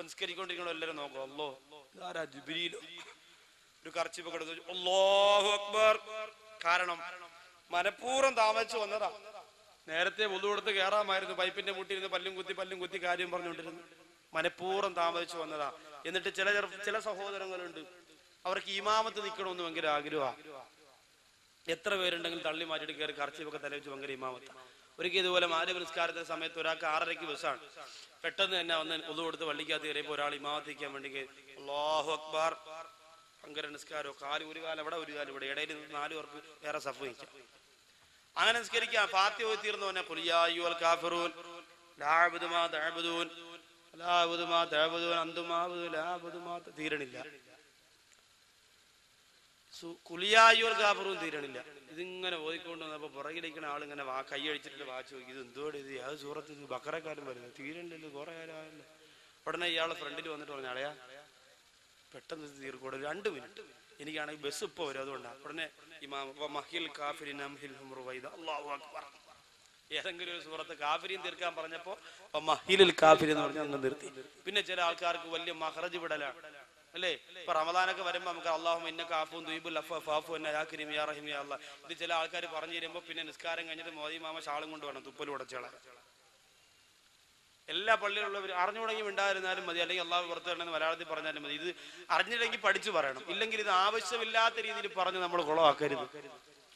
നിസ്കരിക്കൊണ്ടിരിക്കണോ എല്ലാവരും നോക്കും. അല്ലോ ഇതാരാ? ജിബ്രീൽ. ഒരു കർച്ചിപ്പ് കിടന്നു, അല്ലാഹു അക്ബർ. കാരണം മനഃപൂർവ്വം താമസിച്ചു വന്നതാ. നേരത്തെ വുളു കൊടുത്ത് കയറാമായിരുന്നു, പൈപ്പിന്റെ മുട്ടിയിരുന്ന് പല്ലും കുത്തി കാര്യം പറഞ്ഞുകൊണ്ടിരുന്നു. മനഃപൂർവ്വം താമസിച്ചു വന്നതാ. എന്നിട്ട് ചില സഹോദരങ്ങളുണ്ട്, അവർക്ക് ഇമാമത്ത് നിൽക്കണമെന്ന് ഭയങ്കര ആഗ്രഹമാണ്. എത്ര പേരുണ്ടെങ്കിലും തള്ളി മാറ്റിയിട്ട് കയറി കർച്ചിപ്പൊക്കെ തലവെച്ച് ഭയങ്കര ഇമാമത്ത്. ഒരിക്കൽ ഇതുപോലെ മാരിബ് നിസ്കാരത്തിന്റെ സമയത്ത് ഒരാൾക്ക് 6:30 ബസ്സാണ്. പെട്ടെന്ന് തന്നെ വന്ന് വുളു കൊടുത്ത് വള്ളിക്കകത്ത് കയറിയപ്പോൾ ഒരാൾ ഇമാമത്തിക്കാൻ വേണ്ടി അല്ലാഹു അക്ബർ, ഭയങ്കര നിസ്കാരോ, കാല് ഒരു കാലം അവിടെ ഒരു കാലം ഇവിടെ, ഇടയിൽ 4 പേർക്ക് വേറെ സഫ് നിൽക്കാം. അങ്ങനെ നിസ്കരിക്കാം. ഫാത്തിഹ ഓതി തീർന്നു തന്നെ ഖുൽ യാ അയ്യുഹൽ കാഫിറൂൻ ലാ അഅ്ബുദു മാ തഅ്ബുദൂൻ ലാ അഅ്ബുദു മാ തഅ്ബുദൂൻ അൻതും അഅ്ബുദു ലാ അഅ്ബുദു മാ തീരണില്ല. കുലിയായൂർ കാഫറും തീരണില്ല. ഇതിങ്ങനെ ഓതിക്കൊണ്ട് വന്നപ്പോ പുറകിലിരിക്കുന്ന ആളിങ്ങനെ കൈയടിച്ചിട്ട് വാച്ച് നോക്കി, ഇത് എന്തോടെ ഇത് അത് സൂറത്ത് ബക്കറക്കാരും വരുന്നത് തീരണ്ടല്ലോ, കുറെ കാലമായല്ലോ. ഉടനെ ഇയാളെ ഫ്രണ്ടിൽ വന്നിട്ട് പറഞ്ഞു, അളയാ പെട്ടെന്ന് തീർക്കൂടെ, 2 മിനിറ്റ്, എനിക്കാണെങ്കിൽ ബസ് ഇപ്പൊ വരും, അതുകൊണ്ടാണ്. ഉടനെ ഏതെങ്കിലും ഒരു സൂറത്ത് കാഫിരീൻ തീർക്കാൻ പറഞ്ഞപ്പോ മഹീലിൽ കാഫിരി എന്ന് പറഞ്ഞാൽ അങ്ങ് നിർത്തി. പിന്നെ ചില ആൾക്കാർക്ക് വലിയ മഹ്റജ് വിടലാണ് അല്ലേ? ഇപ്പൊ റമദാനൊക്കെ വരുമ്പോ നമുക്ക് അല്ലാഹുമ്മ ഇന്നക അഫൂൻ തുഹിബ്ബുൽ അഫ്വ ഫഅഫു അന്നാ യാ കരീം യാ റഹീം യാ അല്ലാഹ്. ഇത് ചില ആൾക്കാർ പറഞ്ഞു തരുമ്പോ പിന്നെ നിസ്കാരം കഴിഞ്ഞിട്ട് മോദി മാമ ഷാളും കൊണ്ട് വേണം തുപ്പൽ ഉടച്ചോളാം. എല്ലാ പള്ളിയിലുള്ളവർ അറിഞ്ഞുടങ്ങി ഉണ്ടായിരുന്നാലും മതി, അല്ലെങ്കിൽ അള്ളാഹു പുറത്തു തരണമെന്ന് മലയാളത്തിൽ പറഞ്ഞാലും മതി. ഇത് അറിഞ്ഞില്ലെങ്കിൽ പഠിച്ചു പറയണം. ഇല്ലെങ്കിൽ ഇത് ആവശ്യമില്ലാത്ത രീതിയിൽ പറഞ്ഞ് നമ്മൾ കുളമാക്കരുത്.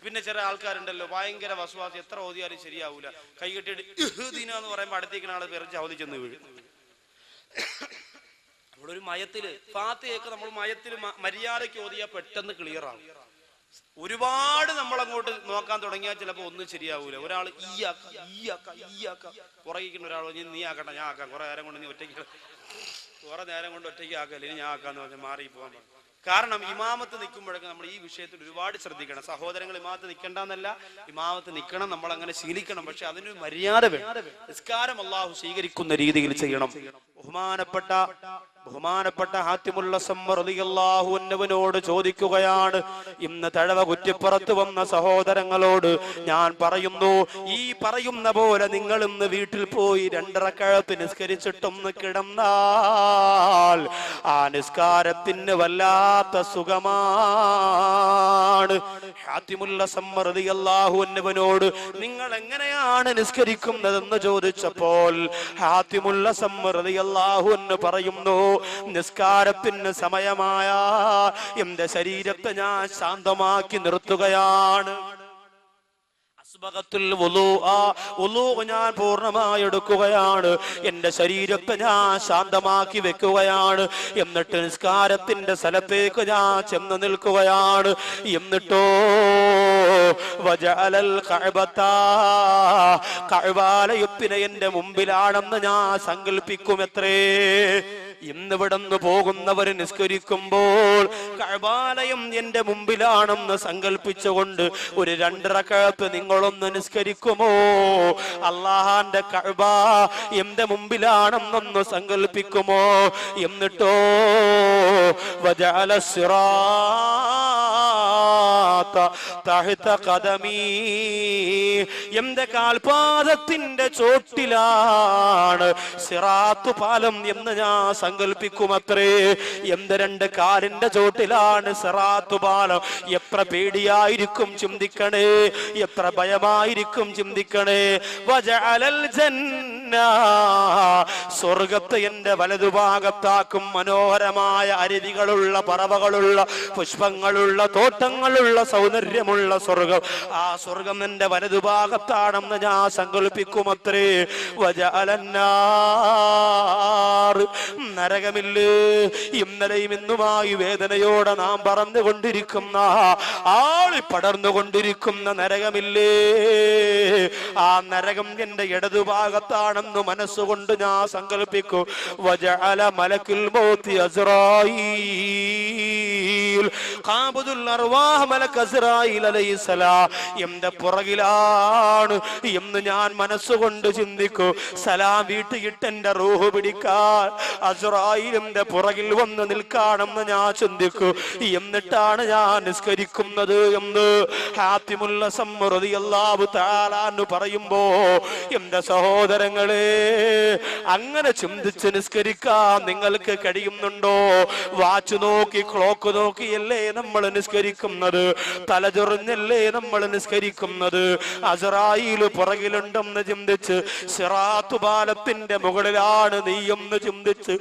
പിന്നെ ചില ആൾക്കാരുണ്ടല്ലോ ഭയങ്കര വസ്വാസി, എത്ര ഓതിയാലും ശരിയാവൂല. കൈ കെട്ടിയിട്ട് എന്ന് പറയുമ്പോൾ അടുത്തേക്കുന്ന ആള് പെറിച്ച് അവധി ചെന്ന് വീഴും. നമ്മളൊരു മയത്തില് ഫാത്തിഹയൊക്കെ നമ്മൾ മയത്തിൽ മര്യാദയ്ക്ക് ഓതിയാൽ പെട്ടെന്ന് ക്ലിയർ ആവും. ഒരുപാട് നമ്മൾ അങ്ങോട്ട് നോക്കാൻ തുടങ്ങിയാൽ ചിലപ്പോൾ ഒന്നും ശരിയാവൂല. ഒരാൾ ഈയാക്ക പുറകിക്കുന്ന ഒരാൾ നീ ആക്കട്ടെ ഞാൻ ആക്കാം, കുറെ നേരം കൊണ്ട് ഒറ്റയ്ക്ക് ആക്കല്ലേ ഇനി ഞാൻ ആക്കാന്ന് പറഞ്ഞാൽ മാറി പോകാൻ പറഞ്ഞു. കാരണം ഇമാമത്ത് നിൽക്കുമ്പോഴൊക്കെ നമ്മൾ ഈ വിഷയത്തിൽ ഒരുപാട് ശ്രദ്ധിക്കണം. സഹോദരങ്ങൾ ഇമാമത്ത് നിൽക്കണ്ടെന്നല്ല, ഇമാമത്ത് നിൽക്കണം, നമ്മൾ അങ്ങനെ ശീലിക്കണം. പക്ഷെ അതിനൊരു മര്യാദ വേണം. നിസ്കാരം അല്ലാഹു സ്വീകരിക്കുന്ന രീതിയിൽ ചെയ്യണം. ബഹുമാനപ്പെട്ട ഹാത്തിമുൽ അസ്സം റളിയല്ലാഹു അൻഹുവിനോട് ചോദിക്കുകയാണ്, ഇന്ന് തഴവ കുറ്റിപ്പുറത്ത് വന്ന സഹോദരങ്ങളോട് ഞാൻ പറയുന്നു, ഈ പറയുന്ന പോലെ നിങ്ങൾ ഇന്ന് വീട്ടിൽ പോയി 2 റക്അത്ത് നിസ്കരിച്ചിട്ടൊന്ന് കിടന്നാൽ ആ നിസ്കാരത്തിന് വല്ലാത്ത സുഖമാണ്. ഹാത്തിമുൽ അസ്സം റളിയല്ലാഹു അൻഹുവിനോട് നിങ്ങൾ എങ്ങനെയാണ് നിസ്കരിക്കുന്നതെന്ന് ചോദിച്ചപ്പോൾ ഹാത്തിമുൽ അസ്സം റളിയല്ലാഹു അൻഹു പറയുന്നു, നിസ്കാരത്തിന് സമയമായ എന്റെ ശരീരത്തെ ഞാൻ ശാന്തമാക്കി നിർത്തുകയാണ്. ഞാൻ പൂർണ്ണമായി എടുക്കുകയാണ്, എന്റെ ശരീരത്തെ ഞാൻ ശാന്തമാക്കി വെക്കുകയാണ്. എന്നിട്ട് നിസ്കാരത്തിന്റെ സ്ഥലത്തേക്ക് ഞാൻ ചെന്ന് നിൽക്കുകയാണ്. എന്നിട്ടോ കഅബാലയത്തിനെ എന്റെ മുമ്പിലാണെന്ന് ഞാൻ സങ്കല്പിക്കുമെത്രേ. ഇന്നിവിടുന്ന് പോകുന്നവർ നിസ്കരിക്കുമ്പോൾ കഅബാലയം എന്റെ മുമ്പിലാണെന്ന് സങ്കല്പിച്ചുകൊണ്ട് ഒരു 2 റക്അത്ത് നിങ്ങളൊന്ന് നിസ്കരിക്കുമോ? അല്ലാഹുവിന്റെ കഅബ എന്റെ മുമ്പിലാണെന്നൊന്ന് സങ്കല്പിക്കുമോ? എന്നിട്ടോ വജഅല സിറാത്ത തഹ്ത ഖദമീ, എന്റെ കാൽപാദത്തിന്റെ ചോട്ടിലാണ് സിറാത്ത് പാലം എന്ന് ഞാൻ സങ്കല്പിക്കുമത്രേ. എന്റെ 2 കാലിന്റെ ചോട്ടിലാണ് സിറാത്ത് പാലം. എത്ര പേടിയായിരിക്കും ചിന്തിക്കണേ, എത്ര ഭയമായിരിക്കും ചിന്തിക്കണേ. വജഅലൽ ജന്ന, സ്വർഗത്തെ എന്റെ വലതുഭാഗത്താക്കും. മനോഹരമായ അരുവികളുള്ള, പറവകളുള്ള, പുഷ്പങ്ങളുള്ള, തോട്ടങ്ങളുള്ള, സൗന്ദര്യമുള്ള സ്വർഗം. ആ സ്വർഗം എന്റെ വലതുഭാഗത്താണെന്ന് ഞാൻ സങ്കല്പിക്കുമത്രേ. വജഅലന്നാർ, നരകമില്ലേ, ഇന്നലെയും ഇന്നുമായി വേദനയോടെ നാം പറന്നുകൊണ്ടിരിക്കുന്ന, ആളി പടർന്നുകൊണ്ടിരിക്കുന്ന നരകമില്ലേ, ആ നരകം എന്റെ ഇടതുഭാഗത്താണെന്ന് മനസ്സുകൊണ്ട് ഞാൻ സങ്കല്പിക്കും. വജഅല മലക്കുൽ മൗത്തി അസ്റായീൽ, ഖാബിദുൽ അർവാഹ് മലക്ക് അസ്റായീൽ അലൈഹിസ്സലാം എന്റെ പുറകിലാണ് എന്ന് ഞാൻ മനസ്സുകൊണ്ട് ചിന്തിക്കും. സലാം വീട്ടിയിട്ട് എന്റെ റൂഹ് പിടിക്കാൻ അസ്റായീലിന്റെ പുറകിൽ വന്ന് നിൽക്കാണെന്ന് ഞാൻ ചിന്തിക്കും. എന്നിട്ടാണ് ഞാൻ നിസ്കരിക്കുന്നത് എന്ന് ഹാത്തിമുൽ അസ്സം റളിയല്ലാഹു തആല അൻഹു പറയുമ്പോ, എന്റെ സഹോദരങ്ങളെ, അങ്ങനെ ചിന്തിച്ച് നിസ്കരിക്കാൻ നിങ്ങൾക്ക് കഴിയുന്നുണ്ടോ? വാച്ച് നോക്കി, ക്ലോക്ക് നോക്കിയല്ലേ നമ്മൾ നിസ്കരിക്കുന്നത്? തലചൊറിഞ്ഞല്ലേ നമ്മൾ നിസ്കരിക്കുന്നത്? അസ്റായീൽ പുറകിലുണ്ടെന്ന് ചിന്തിച്ച്, സിറാത്ത് പാലത്തിന്റെ മുകളിലാണ് നീയെന്ന് ചിന്തിച്ച്,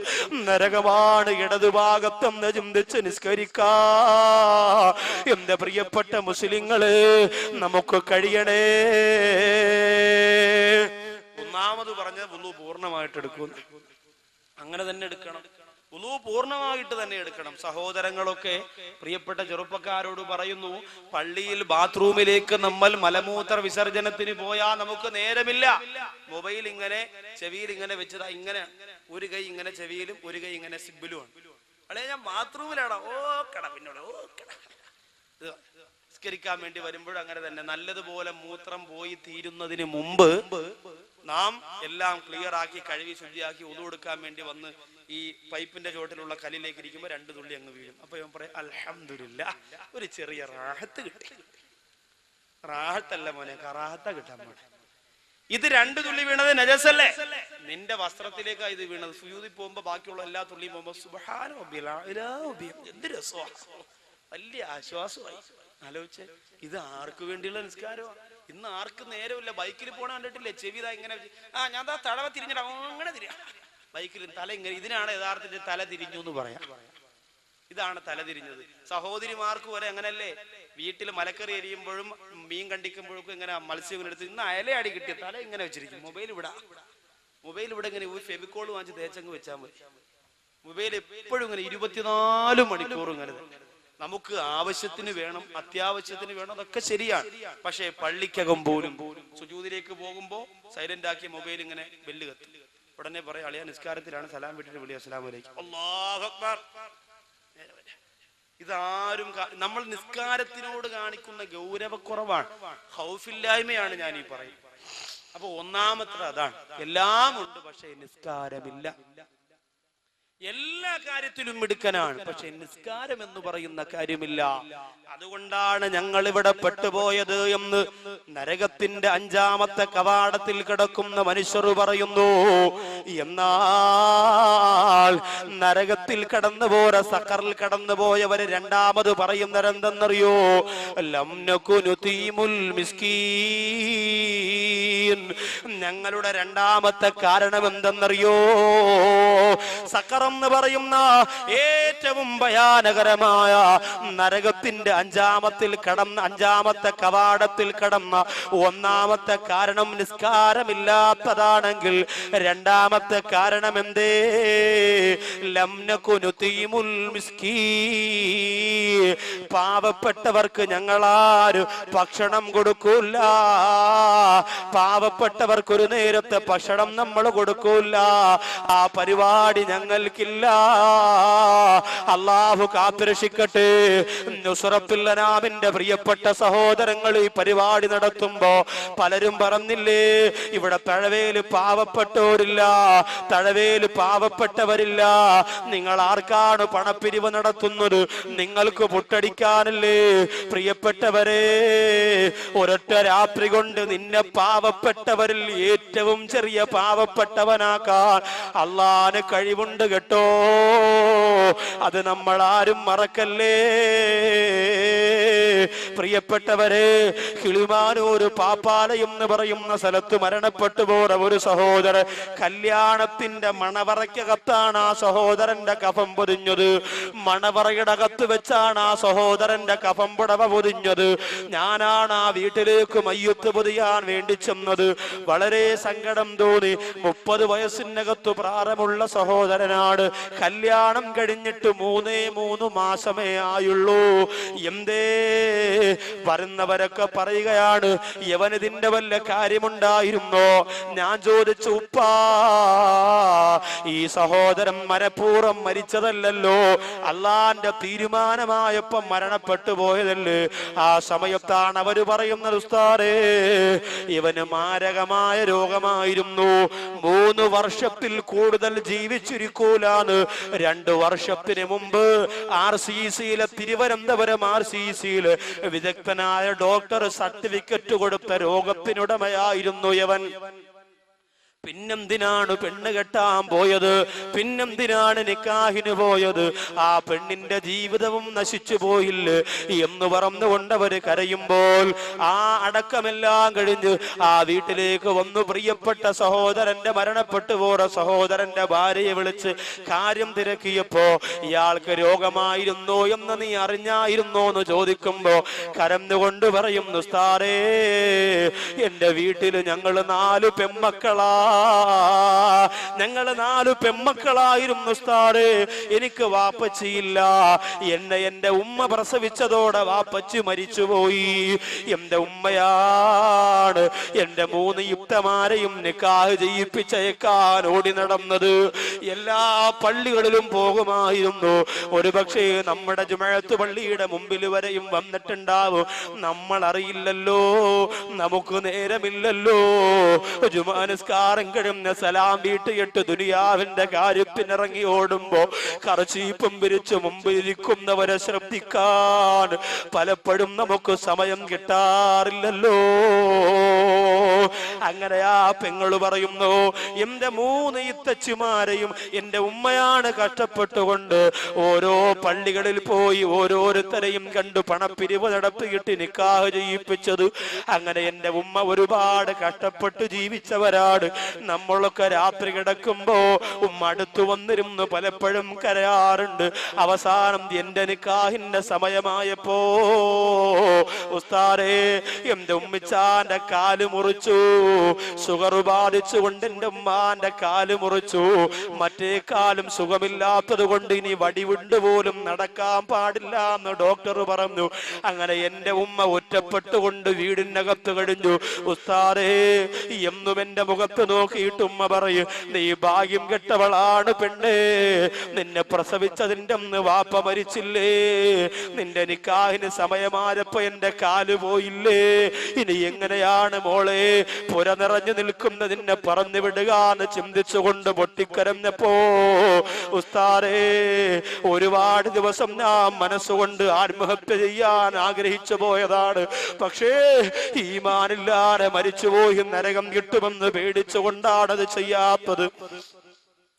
നരകമാണ് ഇടതുഭാഗത്തെന്ന് ചിന്തിച്ച് നിസ്കരിക്കാ എന്റെ പ്രിയപ്പെട്ട മുസ്ലിങ്ങളെ നമുക്ക് കഴിയണേ. ഒന്നാമത് പറഞ്ഞ വുളു പൂർണ്ണമായിട്ട് എടുക്കും. അങ്ങനെ തന്നെ എടുക്കണം. വുളു പൂർണ്ണമായിട്ട് തന്നെ എടുക്കണം. സഹോദരങ്ങളൊക്കെ, പ്രിയപ്പെട്ട ചെറുപ്പക്കാരോട് പറയുന്നു, പള്ളിയിൽ ബാത്റൂമിലേക്ക് നമ്മൾ മലമൂത്ര വിസർജനത്തിന് പോയാൽ നമുക്ക് നേരമില്ല. മൊബൈൽ ഇങ്ങനെ ചെവിയിൽ ഇങ്ങനെ വെച്ചതാ, ഇങ്ങനെ ഒരു കൈ ഇങ്ങനെ ചെവിയിലും ഒരു കൈ ഇങ്ങനെ സിബിലുമാണ്. അല്ലെ ഞാൻ ബാത്റൂമിലാണോ? പിന്നോട് നിസ്കരിക്കാൻ വേണ്ടി വരുമ്പോഴും അങ്ങനെ തന്നെ. നല്ലതുപോലെ മൂത്രം പോയി തീരുന്നതിന് മുമ്പ് നാം എല്ലാം ക്ലിയർ ആക്കി കഴുകി ശുചിയാക്കി ഉളു കൊടുക്കാൻ വേണ്ടി വന്ന് ഈ പൈപ്പിന്റെ ചോട്ടിലുള്ള കല്ലിലേക്ക് ഇരിക്കുമ്പോൾ 2 തുള്ളി അങ്ങ് വീഴും. അപ്പൊ ഇവൻ പറയും, അൽഹംദുലില്ലാ, ഒരു ചെറിയ റാഹത്ത് കിട്ടി. റാഹത്തല്ല മോനെ, കറാഹത്ത കിട്ടാൻ മോനെ. ഇത് 2 തുള്ളി വീണത് നജസല്ലേ? നിന്റെ വസ്ത്രത്തിലേക്കാണ് ഇത് വീണത്. സുജൂദിൽ പോകുമ്പോ ബാക്കിയുള്ള എല്ലാ തുള്ളിയും പോകുമ്പോ സുബ്ഹാന റബ്ബിൽ അഅ്ലാ, എന്ത് രസമാണ്, വലിയ ആശ്വാസമായി. ആലോചിച്ച്, ഇത് ആർക്ക് വേണ്ടിയുള്ള നിസ്കാരമാണ്? ഇന്ന് ആർക്ക് നേരമില്ല. ബൈക്കിൽ പോണ കണ്ടിട്ടില്ലേ, ചെവിതാ ഇങ്ങനെ, ഞാൻ തടവ തിരിഞ്ഞിട്ട് അങ്ങനെ തിരിയാ, ബൈക്കിൽ തല ഇങ്ങനെ. ഇതിനാണ് യഥാർത്ഥത്തിൽ തല തിരിഞ്ഞു എന്ന് പറയാം. ഇതാണ് തല തിരിഞ്ഞത്. സഹോദരിമാർക്ക് വരെ അങ്ങനല്ലേ, വീട്ടിൽ മലക്കറി എരിയുമ്പോഴും മീൻ കണ്ടിക്കുമ്പോഴൊക്കെ ഇങ്ങനെ മത്സ്യം എടുത്ത് ഇന്ന് അയലയാടി കിട്ടിയ തല ഇങ്ങനെ വെച്ചിരിക്കും. മൊബൈൽ ഇവിടെ ഇങ്ങനെ ഫെവിക്കോൾ വാങ്ങിച്ച് തേച്ചങ്ങ് വെച്ചാൽ മതി. മൊബൈൽ എപ്പോഴും ഇങ്ങനെ 24 മണിക്കൂർ ഇങ്ങനെ. നമുക്ക് ആവശ്യത്തിന് വേണം, അത്യാവശ്യത്തിന് വേണം, അതൊക്കെ ശരിയാണ്. പക്ഷേ പള്ളിക്കകം പോലും സുജൂദിലേക്ക് പോകുമ്പോ സൈലന്റ് ആക്കിയ മൊബൈൽ ഇങ്ങനെ ബെല്ല് കത്തി. ഉടനെ പറയാം, അളിയാ നിസ്കാരത്തിലാണ്, സലാം വിട്ടിട്ട് വിളി, അസ്സലാമു അലൈക്കും, അല്ലാഹു അക്ബർ. ഇതാരും നമ്മൾ നിസ്കാരത്തിനോട് കാണിക്കുന്ന ഗൗരവക്കുറവാണ്, ഖൗഫില്ലായ്മയാണ് ഞാൻ ഈ പറയുന്നത്. അപ്പൊ ഒന്നാമത്തെ അതാണ്. എല്ലാം ഉണ്ട്, പക്ഷെ നിസ്കാരമില്ല. എല്ലാ കാര്യത്തിലും മിടുക്കനാണ്, പക്ഷെ നിസ്കാരം എന്ന് പറയുന്ന കാര്യമില്ല. അതുകൊണ്ടാണ് ഞങ്ങൾ ഇവിടെ പെട്ടുപോയത് എന്ന് നരകത്തിന്റെ 5ാമത്തെ കവാടത്തിൽ കിടക്കുന്ന മനുഷ്യർ പറയുന്നു. എന്നാൽ നരകത്തിൽ കടന്നുപോയ, സഖറിൽ കടന്നുപോയവര് രണ്ടാമത് പറയുന്നതെന്തെന്നറിയോ? ലം നകുനു തീമുൽ മിസ്കീൻ. ഞങ്ങളുടെ രണ്ടാമത്തെ കാരണം എന്തെന്നറിയോ? സഖർ എന്ന് പറയുന്ന ഏറ്റവും ഭയാനകരമായ നരകത്തിന്റെ 5ാമത്തെ കവാടത്തിൽ കടന്ന ഒന്നാമത്തെ കാരണം നിസ്കാരമില്ലാത്തതാണെങ്കിൽ രണ്ടാമത്തെ കാരണം എന്തേ? ലം നകുനു തീമുൽ മിസ്കീൻ. പാവപ്പെട്ടവർക്ക് ഞങ്ങളാരും ഭക്ഷണം കൊടുക്കൂല. പാവപ്പെട്ടവർക്ക് ഒരു നേരത്തെ ഭക്ഷണം നമ്മൾ കൊടുക്കൂല. ആ പരിപാടി ഞങ്ങൾക്കില്ല. അല്ലാഹു കാത്തുരക്ഷിക്കട്ടെ. നുസ്റത്തുൽ അനാമിന്റെ പ്രിയപ്പെട്ട സഹോദരങ്ങൾ ഈ പരിപാടി നടത്തുമ്പോ പലരും പറഞ്ഞില്ലേ, ഇവിടെ തഴവേല് പാവപ്പെട്ടവരില്ല, തഴവേല് പാവപ്പെട്ടവരില്ല. നിങ്ങൾ ആർക്കാണ് പണപ്പിരിവ് നടത്തുന്നത്? നിങ്ങൾക്ക് പുട്ടടിക്കാനല്ലേ? പ്രിയപ്പെട്ടവരെ, ഒരൊറ്റ രാത്രി കൊണ്ട് നിന്നെ പാവപ്പെട്ടവരിൽ ഏറ്റവും ചെറിയ പാവപ്പെട്ടവനാക്കാൻ അള്ളാന് കഴിവുണ്ട് കേട്ടോ. അത് നമ്മൾ ആരും മറക്കല്ലേ. പ്രിയപ്പെട്ടവരെ, കിളിമാനൂർ പാപ്പാലയം എന്ന് പറയുന്ന സ്ഥലത്ത് മരണപ്പെട്ടു പോയ ഒരു സഹോദരൻ, കല്യാണത്തിന്റെ മണവറയ്ക്കകത്താണ് ആ സഹോദരന്റെ കഫം പൊതിഞ്ഞത്. മണവറയുടെ അകത്ത് വെച്ചാണ് ആ സഹോദരന്റെ കഫം പുടവ പൊതിഞ്ഞത്. ഞാനാണ് ആ വീട്ടിലേക്ക് മയ്യത്ത് പൊതിയാൻ വേണ്ടി ചെന്നത്. വളരെ സങ്കടം തോന്നി. 30 വയസ്സിനകത്ത് പ്രായമുള്ള സഹോദരനാണ്. കല്യാണം കഴിഞ്ഞിട്ട് 3 മാസമേ ആയുള്ളൂ. എന്തേ? വരുന്നവരൊക്കെ പറയുകയാണ്, യവനിതിന്റെ വല്ല കാര്യമുണ്ടായിരുന്നോ? ഞാൻ ചോദിച്ചു, ഉപ്പാ, ഈ സഹോദരൻ മനഃപൂർവ്വം മരിച്ചതല്ലല്ലോ, അള്ളാന്റെ തീരുമാനമായപ്പം മരണപ്പെട്ടു പോയതല്ലേ. ആ സമയത്താണ് അവര് പറയുന്നത്, ഉസ്താദേ, ഇവന് മാരകമായ രോഗമായിരുന്നു, 3 വർഷത്തിൽ കൂടുതൽ ജീവിച്ചിരിക്കൂലാന്ന് 2 വർഷത്തിന് മുമ്പ് RCCയിലെ, തിരുവനന്തപുരം RCCയില് വിദഗ്ധനായ ഡോക്ടർ സർട്ടിഫിക്കറ്റ് കൊടുത്ത രോഗത്തിനുടമയായിരുന്നു യവൻ. പിന്നെന്തിനാണ് പെണ്ണ് കെട്ടാൻ പോയത്? പിന്നെന്തിനാണ് നിക്കാഹിന് പോയത്? ആ പെണ്ണിന്റെ ജീവിതവും നശിച്ചു പോയില്ലേ എന്ന് പറഞ്ഞുകൊണ്ടവര് കരയുമ്പോൾ, ആ അടക്കമെല്ലാം കഴിഞ്ഞ് ആ വീട്ടിലേക്ക് വന്നു. പ്രിയപ്പെട്ട സഹോദരന്റെ മരണപ്പെട്ടു പോയ സഹോദരന്റെ ഭാര്യയെ വിളിച്ച് കാര്യം തിരക്കിയപ്പോ, ഇയാൾക്ക് രോഗമായിരുന്നോ എന്ന് നീ അറിഞ്ഞായിരുന്നോ എന്ന് ചോദിക്കുമ്പോ കരഞ്ഞുകൊണ്ട് പറയുന്നു, ഉസ്താദേ, എന്റെ വീട്ടില് ഞങ്ങള് 4 പെമ്മക്കളാ. ഞങ്ങൾ 4 പെമ്മക്കളായിരുന്നു ഉസ്താദേ. എനിക്ക് വാപ്പച്ചിയില്ല. എന്റെ ഉമ്മ പ്രസവിച്ചതോടെ വാപ്പച്ചി മരിച്ചുപോയി. എന്റെ ഉമ്മയാണ് എന്റെ 3 യുക്തമാരെയും നിക്കാഹ് ചെയ്യിപ്പിച്ചേക്കാൻ ഓടി നടന്നത്. എല്ലാ പള്ളികളിലും പോകുമായിരുന്നു. ഒരു പക്ഷേ നമ്മുടെ ജുമഅത്ത് പള്ളിയുടെ മുമ്പിൽ വരെയും വന്നിട്ടുണ്ടാവും. നമ്മൾ അറിയില്ലല്ലോ, നമുക്ക് നേരമില്ലല്ലോ. ജുമാ നിസ്കാരം കഴിഞ്ഞ സലാം വീട്ടിയിട്ട് ദുനിയാവിന്റെ കാര്യത്തിനിറങ്ങി ഓടുമ്പോ കർച്ചീപ്പും വിരിച്ച് മുമ്പിലിരിക്കുന്നവരെ ശ്രദ്ധിക്കാൻ പലപ്പോഴും നമുക്ക് സമയം കിട്ടാറില്ലല്ലോ. അങ്ങനെ ആ പെങ്ങള് പറയുന്നു, എന്റെ 3 ഇത്തച്ചിമാരെയും എന്റെ ഉമ്മയാണ് കഷ്ടപ്പെട്ടുകൊണ്ട് ഓരോ പള്ളികളിൽ പോയി ഓരോരുത്തരെയും കണ്ടു പണപ്പിരിവ് നടത്തിയിട്ട് നിക്കാഹ് ചെയ്യിപ്പിച്ചത്. അങ്ങനെ എന്റെ ഉമ്മ ഒരുപാട് കഷ്ടപ്പെട്ട് ജീവിച്ചവരാണ്. നമ്മളൊക്കെ രാത്രി കിടക്കുമ്പോ ഉമ്മ അടുത്തു വന്നിരുന്നു പലപ്പോഴും കരയാറുണ്ട്. അവസാനം എന്റെ നിക്കാഹിന്റെ സമയമായപ്പോ ഉസ്താദേ എന്റെ ഉമ്മിച്ചാന്റെ കാല് മുറിച്ചു, ഷുഗർ ബാധിച്ചുകൊണ്ട് എന്റെ ഉമ്മാന്റെ കാല് മുറിച്ചു, മറ്റേ കാലും സുഖമില്ലാത്തത് കൊണ്ട് ഇനി വടിവിണ്ട് പോലും നടക്കാൻ പാടില്ല എന്ന് ഡോക്ടർ പറഞ്ഞു. അങ്ങനെ എന്റെ ഉമ്മ ഒറ്റപ്പെട്ടുകൊണ്ട് വീടിനകത്ത് കഴിഞ്ഞു. ഉസ്താദേ എന്നും എന്റെ മുഖത്ത് നോക്കിയിട്ട് ഉമ്മ പറയും, നീ ഭാഗ്യം കെട്ടവളാണ് പെണ്ണേ, നിന്നെ പ്രസവിച്ചതിന്റെ അന്ന് വാപ്പ മരിച്ചില്ലേ, നിന്റെ നിക്കാഹിന് സമയമായപ്പോ എന്റെ കാല് പോയില്ലേ, ഇനി എങ്ങനെയാണ് മോളെ പുര നിറഞ്ഞു നിൽക്കുന്ന നിന്നെ പറഞ്ഞു വിടുക എന്ന് ചിന്തിച്ചുകൊണ്ട് പൊട്ടിക്കരഞ്ഞപ്പോ ഉസ്താദേ ഒരുപാട് ദിവസം ഞാൻ മനസ്സുകൊണ്ട് ആത്മഹത്യ ചെയ്യാൻ ആഗ്രഹിച്ചു പോയതാണ്. പക്ഷേ ഈമാനില്ലാതെ മരിച്ചുപോയി നരകം കിട്ടുമെന്ന് പേടിച്ചുകൊണ്ടാണ് അത് ചെയ്യാത്തത്.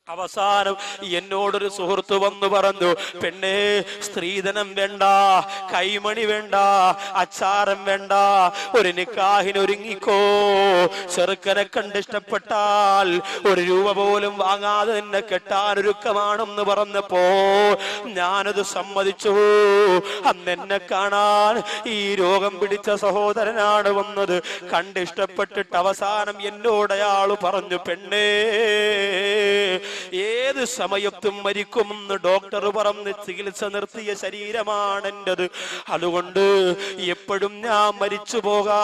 അവസാനം എന്നോടൊരു സുഹൃത്ത് വന്നു പറഞ്ഞു, പെണ്ണേ സ്ത്രീധനം വേണ്ട, കൈമണി വേണ്ട, അച്ചാരം വേണ്ട, ഒരു നിക്കാഹിന് ഒരുങ്ങിക്കോ, ചെറുക്കനെ കണ്ടിഷ്ടപ്പെട്ടാൽ ഒരു രൂപ പോലും വാങ്ങാതെ നിന്നെ കെട്ടാനൊരുക്കമാണെന്ന് പറഞ്ഞപ്പോ ഞാനത് സമ്മതിച്ചു. അന്ന് എന്നെ കാണാൻ ഈ രോഗം പിടിച്ച സഹോദരനാണ് വന്നത്. കണ്ടിഷ്ടപ്പെട്ടിട്ട് അവസാനം എന്നോട് അയാൾ പറഞ്ഞു, പെണ്ണേ ഏത് സമയത്തും മരിക്കുമെന്ന് ഡോക്ടർ പറഞ്ഞ് ചികിത്സ നിർത്തിയ ശരീരമാണ് എന്റേത്. അതുകൊണ്ട് എപ്പോഴും ഞാൻ മരിച്ചു പോകാ.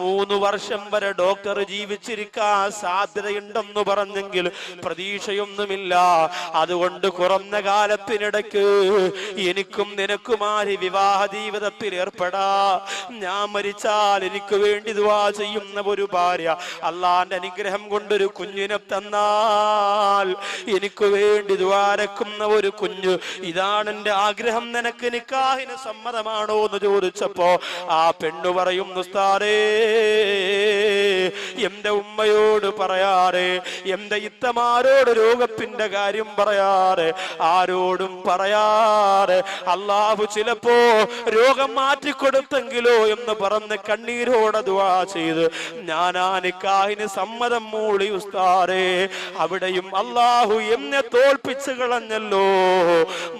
3 വർഷം വരെ ഡോക്ടർ ജീവിച്ചിരിക്കാൻ സാധ്യതയുണ്ടെന്ന് പറഞ്ഞെങ്കിൽ പ്രതീക്ഷയൊന്നുമില്ല. അതുകൊണ്ട് കുറഞ്ഞ കാലത്തിനിടയ്ക്ക് എനിക്കും നിനക്കുമാരി വിവാഹ ജീവിതത്തിൽ ഏർപ്പെടാ. ഞാൻ മരിച്ചാൽ എനിക്ക് വേണ്ടി ദുആ ചെയ്യുന്ന ഒരു ഭാര്യ, അള്ളാന്റെ അനുഗ്രഹം കൊണ്ടൊരു കുഞ്ഞിനെ തന്നാ എനിക്ക് വേണ്ടി ദ്വാരക്കുന്ന ഒരു കുഞ്ഞ്, ഇതാണ് എന്റെ ആഗ്രഹം, നിനക്ക് നിക്കാഹിന് സമ്മതമാണോ എന്ന് ചോദിച്ചപ്പോ ആ പെണ്ണു പറയും, ഉസ്താദേ എന്റെ ഉമ്മയോട് പറയാതെ, എന്റെ ഇത്തമാരോട് രോഗത്തിന്റെ കാര്യം പറയാതെ, ആരോടും പറയാതെ അള്ളാഹു ചിലപ്പോ രോഗം മാറ്റിക്കൊടുത്തെങ്കിലോ എന്ന് പറഞ്ഞ് കണ്ണീരോടെ ദുആ ചെയ്ത് ഞാൻ ആ നിക്കാഹിന് സമ്മതം മൂളി. ഉസ്താദേ അവിടെയും അള്ളാഹു എന്നെ തോൽപ്പിച്ചു കളഞ്ഞല്ലോ.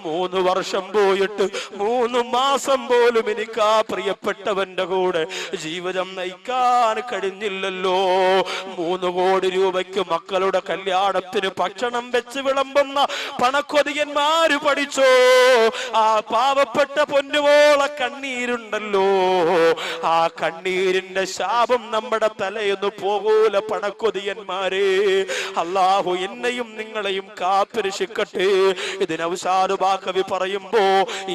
3 വർഷം പോയിട്ട് 3 മാസം പോലും എനിക്ക് ആ പ്രിയപ്പെട്ടവന്റെ കൂടെ ജീവിതം നയിക്കാൻ കഴിഞ്ഞില്ലല്ലോ. 3 കോടി രൂപയ്ക്ക് മക്കളുടെ കല്യാണത്തിന് ഭക്ഷണം വെച്ച് വിളമ്പുന്ന പണക്കൊതിയന്മാര് പഠിച്ചോ, ആ പാവപ്പെട്ട പൊന്നുപോള കണ്ണീരുണ്ടല്ലോ, ആ കണ്ണീരിന്റെ ശാപം നമ്മുടെ തലയൊന്നു പോകൂല പണക്കൊതിയന്മാരെ. അല്ലാഹു എന്നെയും നിങ്ങളെയും കാത്തുരക്ഷിക്കട്ടെ. ഇതിന് ഔസാദ് ബാക്കവി പറയുമ്പോ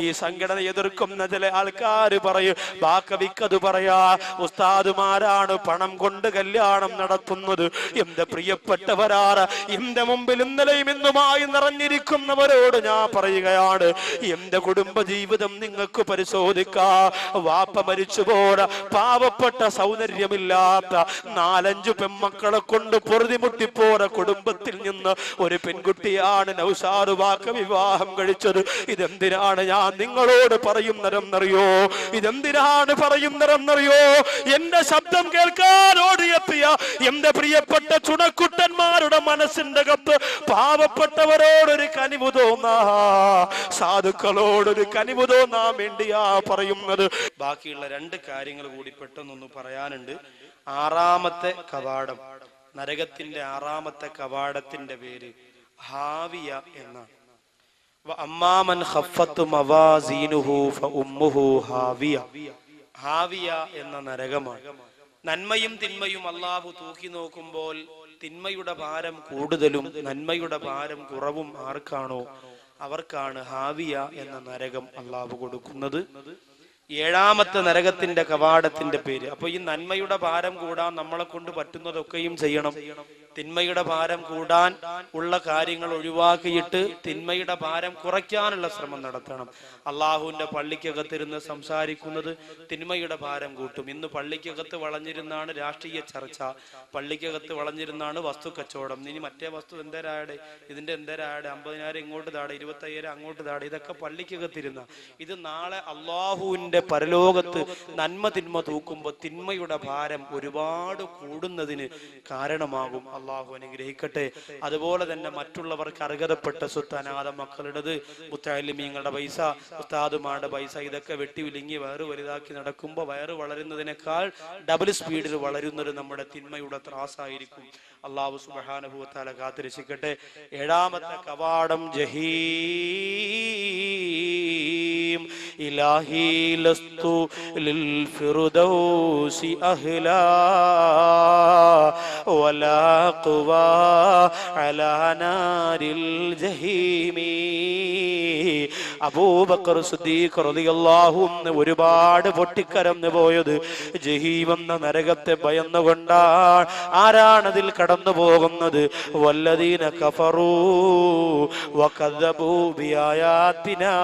ഈ സംഘടന എതിർക്കുന്ന ചില ആൾക്കാർ പറയും, ബാക്കവിക്കത് പറയാ ഉസ്താദുമാരാണ് പണം കൊണ്ട് കല്യാണം നടത്തുന്നത്. എന്റെ പ്രിയപ്പെട്ടവരാണ്, എന്റെ മുമ്പിൽ ഇന്നലെയും ഇന്നുമായി നിറഞ്ഞിരിക്കുന്നവരോട് ഞാൻ പറയുകയാണ്, എന്റെ കുടുംബ ജീവിതം നിങ്ങൾക്ക് പരിശോധിക്കാ. വാപ്പ മരിച്ചുപോട പാവപ്പെട്ട സൗന്ദര്യമില്ലാത്ത 4-5 പെൺമക്കളെ കൊണ്ട് പൊറുതിമുട്ടിപ്പോര കുടുംബത്തിൽ നിന്ന് ഒരു പെൺകുട്ടിയാണ് നൗസാദ് ബാക്കവി വിവാഹം കഴിച്ചത്. ഇതെന്തിനാണ് ഞാൻ നിങ്ങളോട് പറയുന്നതെന്നറിയോ? ഇതെന്തിനാണ് പറയുന്നതെന്നറിയോ? എന്റെ ശബ്ദം കേൾക്കാൻ ഓടിയെത്തിയ എന്റെ പ്രിയപ്പെട്ട ചുണക്കുട്ടന്മാരുടെ മനസ്സിന്റെ കത്ത് പാവപ്പെട്ടവരോടൊരു കനിവ് തോന്നാ, സാധുക്കളോടൊരു കനിവ് തോന്നാൻ വേണ്ടിയാ പറയുന്നത്. ബാക്കിയുള്ള 2 കാര്യങ്ങൾ കൂടി പെട്ടെന്നൊന്ന് പറയാനുണ്ട്. 6ാമത്തെ കവാടം, നരകത്തിന്റെ 6ാമത്തെ കവാടത്തിന്റെ പേര് ഹാവിയ എന്നാണ്. അമ്മാമൻ ഖഫ്ഫത്ത് മവാസീനുഹു ഫഉമ്മുഹു ഹാവിയ. ഹാവിയ എന്ന നരകമാണ്. നന്മയും തിന്മയും അല്ലാഹു തൂക്കി നോക്കുമ്പോൾ തിന്മയുടെ ഭാരം കൂടുതലും നന്മയുടെ ഭാരം കുറവും ആർക്കാണോ അവർക്കാണ് ഹാവിയ എന്ന നരകം അല്ലാഹു കൊടുക്കുന്നത്. 7ാമത്തെ നരകത്തിന്റെ കവാടത്തിന്റെ പേര്. അപ്പൊ ഈ നന്മയുടെ ഭാരം കൂടാൻ നമ്മളെ കൊണ്ട് പറ്റുന്നതൊക്കെയും ചെയ്യണം. തിന്മയുടെ ഭാരം കൂടാൻ ഉള്ള കാര്യങ്ങൾ ഒഴിവാക്കിയിട്ട് തിന്മയുടെ ഭാരം കുറയ്ക്കാനുള്ള ശ്രമം നടത്തണം. അള്ളാഹുവിന്റെ പള്ളിക്കകത്തിരുന്ന് സംസാരിക്കുന്നത് തിന്മയുടെ ഭാരം കൂട്ടും. ഇന്ന് പള്ളിക്കകത്ത് വളഞ്ഞിരുന്നാണ് രാഷ്ട്രീയ ചർച്ച, പള്ളിക്കകത്ത് വളഞ്ഞിരുന്നാണ് വസ്തു കച്ചവടം. ഇനി മറ്റേ വസ്തു എന്തരാടെ, ഇതിന്റെ എന്തരാടെ, 50,000 ഇങ്ങോട്ട് താടെ, 25,000 അങ്ങോട്ട് താടെ, ഇതൊക്കെ പള്ളിക്കകത്തിരുന്ന. ഇത് നാളെ അള്ളാഹുവിന്റെ പരലോകത്ത് നന്മ തിന്മ തൂക്കുമ്പോൾ തിന്മയുടെ ഭാരം ഒരുപാട് കൂടുന്നതിന് കാരണമാകും. അള്ളാഹു അനുഗ്രഹിക്കട്ടെ. അതുപോലെ തന്നെ മറ്റുള്ളവർക്ക് അർഹതപ്പെട്ട സ്വത്ത് അനാഥ മക്കളുടേത്, മുത്തഅല്ലിമീങ്ങളുടെ പൈസ, ഉസ്താദുമാരുടെ പൈസ, ഇതൊക്കെ വെട്ടി വിലുങ്ങി വയറ് വലുതാക്കി നടക്കുമ്പോൾ വയറ് വളരുന്നതിനേക്കാൾ ഡബിൾ സ്പീഡിൽ വളരുന്നത് നമ്മുടെ തിന്മയുടെ ത്രാസായിരിക്കും. അള്ളാഹു സുബ്ഹാനഹു വ തആല കാത്തിരക്ഷിക്കട്ടെ. ഏഴാമത്തെ കവാടം ജഹീം. ഇലാഹി ലസ്തു ലിൽ ഫിർദൗസി അഹ്ലാ വലാ ഖുവാ അലാ നാരിൽ ജഹീമി. അബൂബക്കർ സിദ്ദീഖ് റളിയല്ലാഹു അൻഹു ഒരുപാട് പൊട്ടിക്കരഞ്ഞു പോയത് ജഹീം എന്ന നരകത്തെ ഭയന്നുകൊണ്ടാണ്. ആരാണതിൽ കടന്നു പോകുന്നത്? വല്ലദീന കഫറൂ വകദ്ദബൂ ബിആയാതിനാ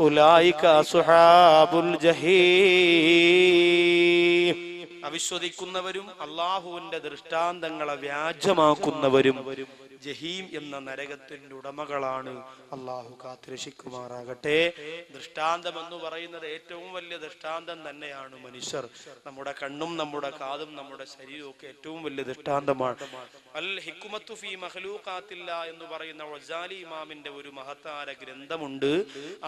ഉലൈക അസ്ഹാബുൽ ജഹീം. അവിശ്വസിക്കുന്നവരും അല്ലാഹുവിന്റെ ദൃഷ്ടാന്തങ്ങളെ വ്യാജമാക്കുന്നവരും ജഹീം എന്ന നരകത്തിന്റെ ഉടമകളാണ്. അള്ളാഹു കാത്തുരക്ഷിക്കുമാറാകട്ടെ. ദൃഷ്ടാന്തം എന്ന് പറയുന്നത് ഏറ്റവും വലിയ ദൃഷ്ടാന്തം തന്നെയാണ് മനുഷ്യർ. നമ്മുടെ കണ്ണും നമ്മുടെ കാതും നമ്മുടെ ശരീരവും ഒക്കെ ഏറ്റവും വലിയ ദൃഷ്ടാന്തമാണ്. അൽ ഹിക്മത്തു ഫീ മഖ്ലൂഖാത്തില്ല എന്ന് പറയുന്ന ഗസാലി ഇമാമിന്റെ ഒരു മഹത്താര ഗ്രന്ഥമുണ്ട്.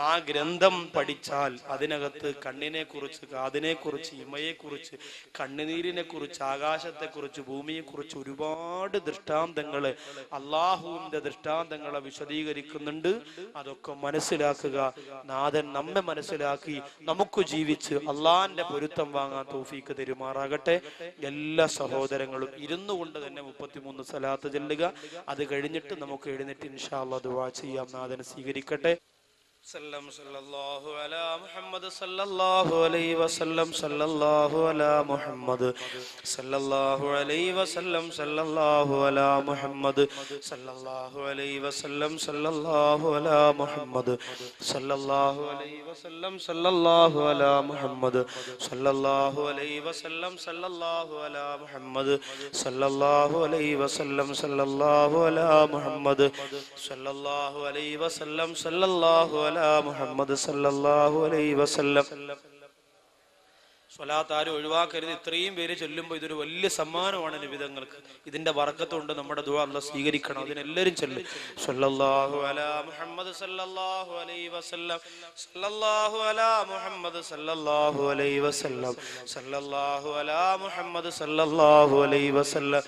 ആ ഗ്രന്ഥം പഠിച്ചാൽ അതിനകത്ത് കണ്ണിനെ കുറിച്ച്, കാതിനെ കുറിച്ച്, ഇമയെ കുറിച്ച്, കണ്ണുനീരിനെ കുറിച്ച്, ആകാശത്തെ കുറിച്ച്, ഭൂമിയെ കുറിച്ച് ഒരുപാട് ദൃഷ്ടാന്തങ്ങള്, അള്ളാഹുവിന്റെ ദൃഷ്ടാന്തങ്ങളെ വിശദീകരിക്കുന്നുണ്ട്. അതൊക്കെ മനസ്സിലാക്കുക. നാഥൻ നമ്മെ മനസ്സിലാക്കി നമുക്ക് ജീവിച്ച് അള്ളാഹിന്റെ പൊരുത്തം വാങ്ങാൻ തൗഫീക്ക് തരുമാറാകട്ടെ. എല്ലാ സഹോദരങ്ങളും ഇരുന്നു കൊണ്ട് തന്നെ 33 സലാത്ത് ചൊല്ലുക. അത് കഴിഞ്ഞിട്ട് നമുക്ക് എഴുന്നേറ്റ് ഇൻഷാ അല്ലാഹ് ദുആ ചെയ്യാം. നാഥൻ സ്വീകരിക്കട്ടെ. സല്ലല്ലാഹു അലാ മുഹമ്മദ് സല്ലല്ലാഹു അലൈഹി വസല്ലം സല്ലല്ലാഹു അലാ മുഹമ്മദ് സല്ലല്ലാഹു അലൈഹി വസല്ലം സല്ലല്ലാഹു അലാ മുഹമ്മദ് സല്ലല്ലാഹു അലൈഹി വസല്ലം സല്ലല്ലാഹു അലാ മുഹമ്മദ് സല്ലല്ലാഹു അലൈഹി വസല്ലം സല്ലല്ലാഹു അലാ മുഹമ്മദ് സല്ലല്ലാഹു അലൈഹി വസല്ലം സല്ലല്ലാഹു അലാ മുഹമ്മദ് സല്ലല്ലാഹു അലൈഹി വസല്ലം സല്ലല്ലാഹു അലാ മുഹമ്മദ് സല്ലല്ലാഹു അലൈഹി വസല്ലം സല്ലല്ലാഹു മുഹമ്മദ് സല്ലല്ലാഹു അലൈഹി വസല്ലം. സ്വലാത്ത് ആരും ഒഴിവാക്കരുത്. ഇത്രയും പേര് ചൊല്ലുമ്പോൾ ഇതൊരു വലിയ സമ്മാനമാണ് നബിതങ്ങൾക്ക്. ഇതിന്റെ ബറക്കത്ത് കൊണ്ട് നമ്മുടെ ദുആ അല്ലാഹ് സ്വീകരിക്കണം. അതിനെല്ലാവരും ചൊല്ലും. സല്ലല്ലാഹു അലാ മുഹമ്മദ് സല്ലല്ലാഹു അലൈഹി വസല്ലം സല്ലല്ലാഹു അലാ മുഹമ്മദ് സല്ലല്ലാഹു അലൈഹി വസല്ലം സല്ലല്ലാഹു അലാ മുഹമ്മദ് സല്ലല്ലാഹു അലൈഹി വസല്ലം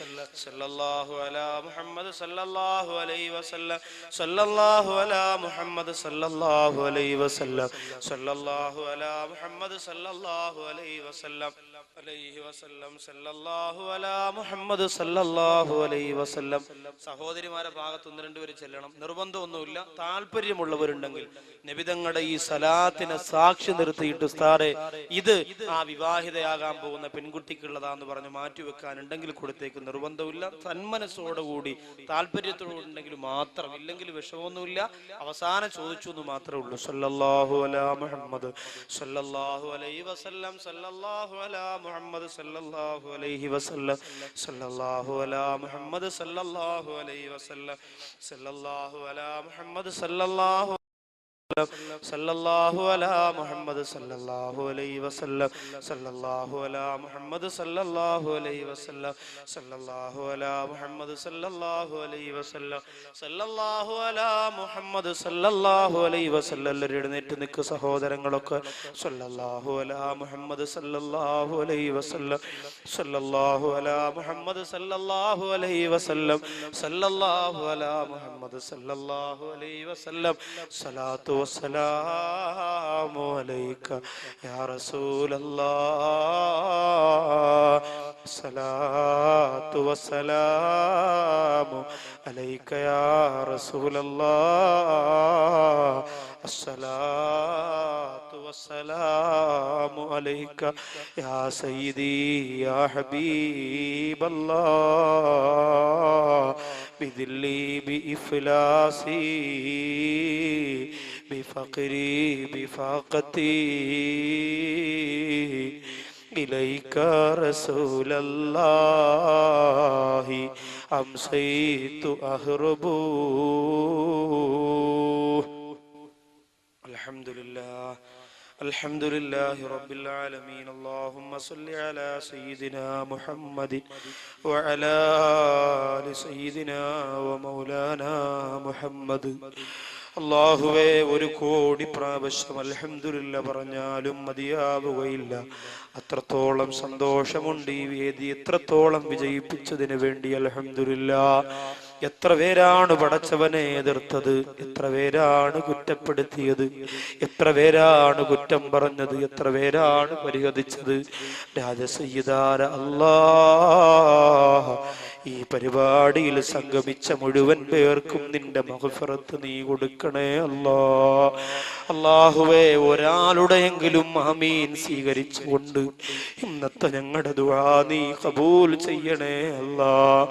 സല്ലല്ലാഹു അലാ മുഹമ്മദ് സല്ലല്ലാഹു അലൈഹി വസല്ലം സല്ലല്ലാഹു അലാ മുഹമ്മദ് സല്ലല്ലാഹു അലൈഹി വസല്ലം സല്ലല്ലാഹു അലാ മുഹമ്മദ് സല്ലല്ലാഹു അലൈഹി വസല്ലം അലൈഹി വസല്ലം സല്ലല്ലാഹു അലാ മുഹമ്മദ് സല്ലല്ലാഹു അലൈഹി വസല്ലം. സഹോദരിമാരെ ഭാഗത്ത് 1-2 പേര് ചെല്ലണം. നിർബന്ധമൊന്നുമില്ല. താല്പര്യമുള്ളവരുണ്ടെങ്കിൽ നബിതങ്ങളുടെ ഈ സലാത്തിനെ സാക്ഷി നിർത്തിയിട്ട് ഉസ്താദേ ഇത് ആ വിവാഹിതയാകാൻ പോകുന്ന പെൺകുട്ടിക്കുള്ളതാന്ന് പറഞ്ഞ് മാറ്റിവെക്കാനുണ്ടെങ്കിൽ കൊടുത്തേക്ക്. നിർബന്ധമില്ല. സന്മനസ്സോടുകൂടി താല്പര്യത്തോടുണ്ടെങ്കിൽ മാത്രം, ഇല്ലെങ്കിൽ വിഷമമൊന്നുമില്ല. അവസാനം ചോദിച്ചു എന്ന് മാത്രമേ ഉള്ളൂ. സല്ലല്ലാഹു അലാ മുഹമ്മദ് സല്ലല്ലാഹു അലൈഹി വസല്ലം സല്ലല്ലാഹു അലാ മുഹമ്മദ് സല്ലല്ലാഹു അലൈഹി വസല്ലം സല്ലല്ലാഹു അലാ മുഹമ്മദ് സല്ലല്ലാഹു അലൈഹി വസല്ലം സല്ലല്ലാഹു അലാ മുഹമ്മദ് സല്ലല്ലാഹു സല്ലല്ലാഹു അലാ മുഹമ്മദ് സല്ലല്ലാഹു അലൈഹി വസല്ലം സല്ലല്ലാഹു അലാ മുഹമ്മദ് സല്ലല്ലാഹു അലൈഹി വസല്ലം സല്ലല്ലാഹു അലാ മുഹമ്മദ് സല്ലല്ലാഹു അലൈഹി വസല്ലം സല്ലല്ലാഹു അലാ മുഹമ്മദ് സല്ലല്ലാഹു അലൈഹി വസല്ലം. എല്ലാവരും എഴുന്നേറ്റ് നിൽക്കുക സഹോദരങ്ങളൊക്കെ. സല്ലല്ലാഹു അലാ മുഹമ്മദ് സല്ലല്ലാഹു അലൈഹി വസല്ലം സല്ലല്ലാഹു അലാ മുഹമ്മദ് സല്ലല്ലാഹു അലൈഹി വസല്ലം സല്ലല്ലാഹു അലാ മുഹമ്മദ് സല്ലല്ലാഹു അലൈഹി വസല്ലം. സലാത്തു വസ്സലാമു അലൈക യാ റസൂലല്ലാഹ്. സലാത്തു വസ്സലാമു അലൈക യാ റസൂലല്ലാഹ്. അസ്സലാത്തു വസ്സലാമു അലൈക യാ സയ്യിദി യാ ഹബീബല്ലാഹ്. ബിദില്ലി ബിഇഫ്ലാസി بفقري بفاقتي إليك رسول الله أمسيت أهرب. الحمد لله الحمد لله رب العالمين اللهم صل على سيدنا محمد وعلى آل سيدنا ومولانا محمد അല്ലാഹുവേ ഒരു കോടി പ്രാവശ്യം അൽഹംദുലില്ലാ പറഞ്ഞാലും മതിയാവുകയില്ല. അത്രത്തോളം സന്തോഷമുണ്ട് ഈ വേദി എത്രത്തോളം വിജയിപ്പിച്ചതിന് വേണ്ടി അൽഹംദുലില്ലാ. എത്ര പേരാണ് പടച്ചവനെ എതിർത്തത്, എത്ര പേരാണ് കുറ്റപ്പെടുത്തിയത്, എത്ര പേരാണ് കുറ്റം പറഞ്ഞത്, എത്ര പേരാണ് പരിഹസിച്ചത്. രാജസയ്യിദാര അല്ലാഹ് ഈ പരിപാടിയിൽ സംഗമിച്ച മുഴുവൻ പേർക്കും നിന്റെ മഗ്ഫിറത്ത് നീ കൊടുക്കണേ അല്ലാഹ്. അല്ലാഹുവേ ഒരാളുടെയെങ്കിലും ആമീൻ സ്വീകരിച്ചുകൊണ്ട് ഇന്നത്തെ ഞങ്ങളുടെ ദുആ നീ ഖബൂൽ ചെയ്യണേ അല്ലാഹ്.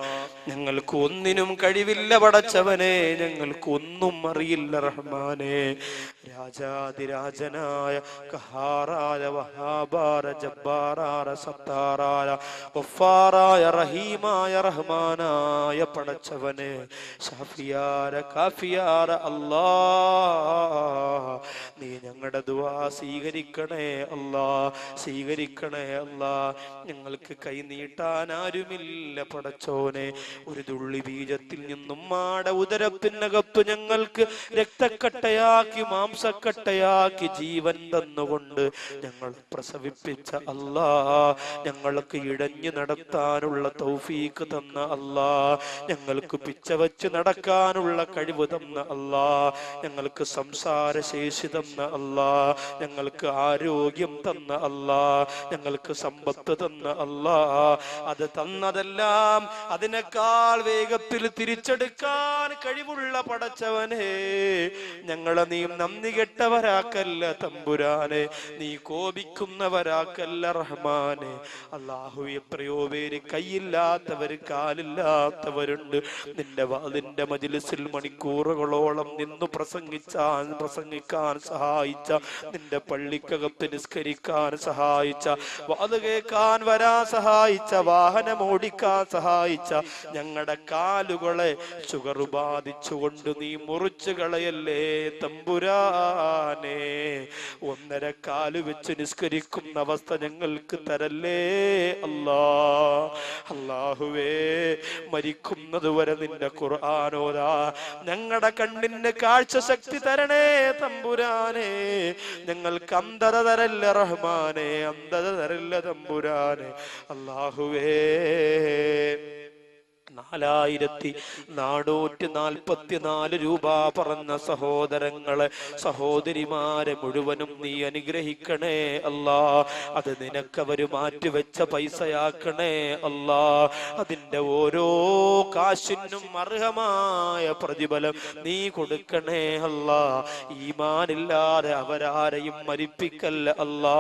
ഞങ്ങൾക്ക് ഒന്നിനും കഴിവില്ല പടച്ചവനെ, ഞങ്ങൾക്ക് ഒന്നും അറിയില്ല റഹ്മാനെ. രാജാതിരാജനായ ഖഹാറായ വഹാബാര ജബ്ബാറായ സത്താറായ ഗഫാറായ റഹീമായ റഹ്മാനായ പടച്ചവനെ, ഷാഫിയാര കാഫിയാര അല്ലാഹ് നീ ഞങ്ങളുടെ ദുആ സ്വീകരിക്കണേ അല്ലാഹ്, സ്വീകരിക്കണേ അല്ലാഹ്. ഞങ്ങൾക്ക് കൈ നീട്ടാൻ ആരുമില്ല പടച്ചോനെ. ഒരു തുള്ളി ബീജത്തിൽ നിന്നും മാട ഉദരത്തിനകത്ത് ഞങ്ങൾക്ക് രക്തക്കട്ടയാക്കി മാംസക്കട്ടയാക്കി ജീവൻ തന്നുകൊണ്ട് ഞങ്ങൾ പ്രസവിപ്പിച്ച അല്ലാ, ഞങ്ങൾക്ക് ഇടഞ്ഞു നടത്താനുള്ള തൗഫീക്ക് തന്ന അല്ലാ, ഞങ്ങൾക്ക് പിച്ച വച്ച് നടക്കാനുള്ള കഴിവ് തന്ന അല്ലാ, ഞങ്ങൾക്ക് സംസാര ശേഷി തന്ന അല്ലാ, ഞങ്ങൾക്ക് ആരോഗ്യം തന്ന അല്ലാ, ഞങ്ങൾക്ക് സമ്പത്ത് തന്ന അല്ലാ. അത് തന്നതെല്ലാം അതിനേക്കാൾ വേഗത്തിൽ തിരിച്ചെടുക്കാൻ കഴിവുള്ള പടച്ചവനെ, ഞങ്ങളെ നീ നന്ദി കെട്ടവരാക്കല്ല തമ്പുരാനെ, നീ കോപിക്കുന്നവരാക്കല്ല റഹ്മാനെ. അല്ലാഹു എത്രയോ പേര് കൈയില്ലാത്തവര് കാലില്ലാത്തവരുണ്ട്. നിന്റെ മജ്‌ലിസിൽ മണിക്കൂറുകളോളം നിന്ന് പ്രസംഗിക്കാൻ സഹായിച്ച, നിന്റെ പള്ളിക്കകത്ത് നിസ്കരിക്കാൻ സഹായിച്ച, വാത് കേൾക്കാൻ വരാൻ സഹായിച്ച, വാഹനം ഓടിക്കാൻ സഹായിച്ച ഞങ്ങളുടെ കാലുകളെ ഷുഗർ ബാധിച്ചുകൊണ്ട് നീ മുറിച്ചു കളയല്ലേ തമ്പുരാനെ. 1.5 കാല് വെച്ച് നിസ്കരിക്കുന്ന അവസ്ഥ ഞങ്ങൾക്ക് തരല്ലേ അല്ലാ. അല്ലാഹുവേ മരിക്കുന്നത് വരെ നിന്റെ ഖുർആനോദാ ഞങ്ങളുടെ കണ്ണിന് കാഴ്ച ശക്തി തരണേ തമ്പുരാനെ. ഞങ്ങൾക്ക് അന്ധത തരല്ല റഹ്മാനെ, അന്ധത തരല്ല തമ്പുരാനെ. അല്ലാഹുവേ 4444 രൂപ പറഞ്ഞ സഹോദരങ്ങളെ സഹോദരിമാരെ മുഴുവനും നീ അനുഗ്രഹിക്കണേ അല്ലാ. അത് നിനക്കവര് മാറ്റിവെച്ച പൈസയാക്കണേ അല്ലാ. അതിന്റെ ഓരോ കാശിനും അർഹമായ പ്രതിഫലം നീ കൊടുക്കണേ അല്ലാ. ഈമാനില്ലാതെ അവരാരെയും മരിപ്പിക്കല്ല അല്ലാ.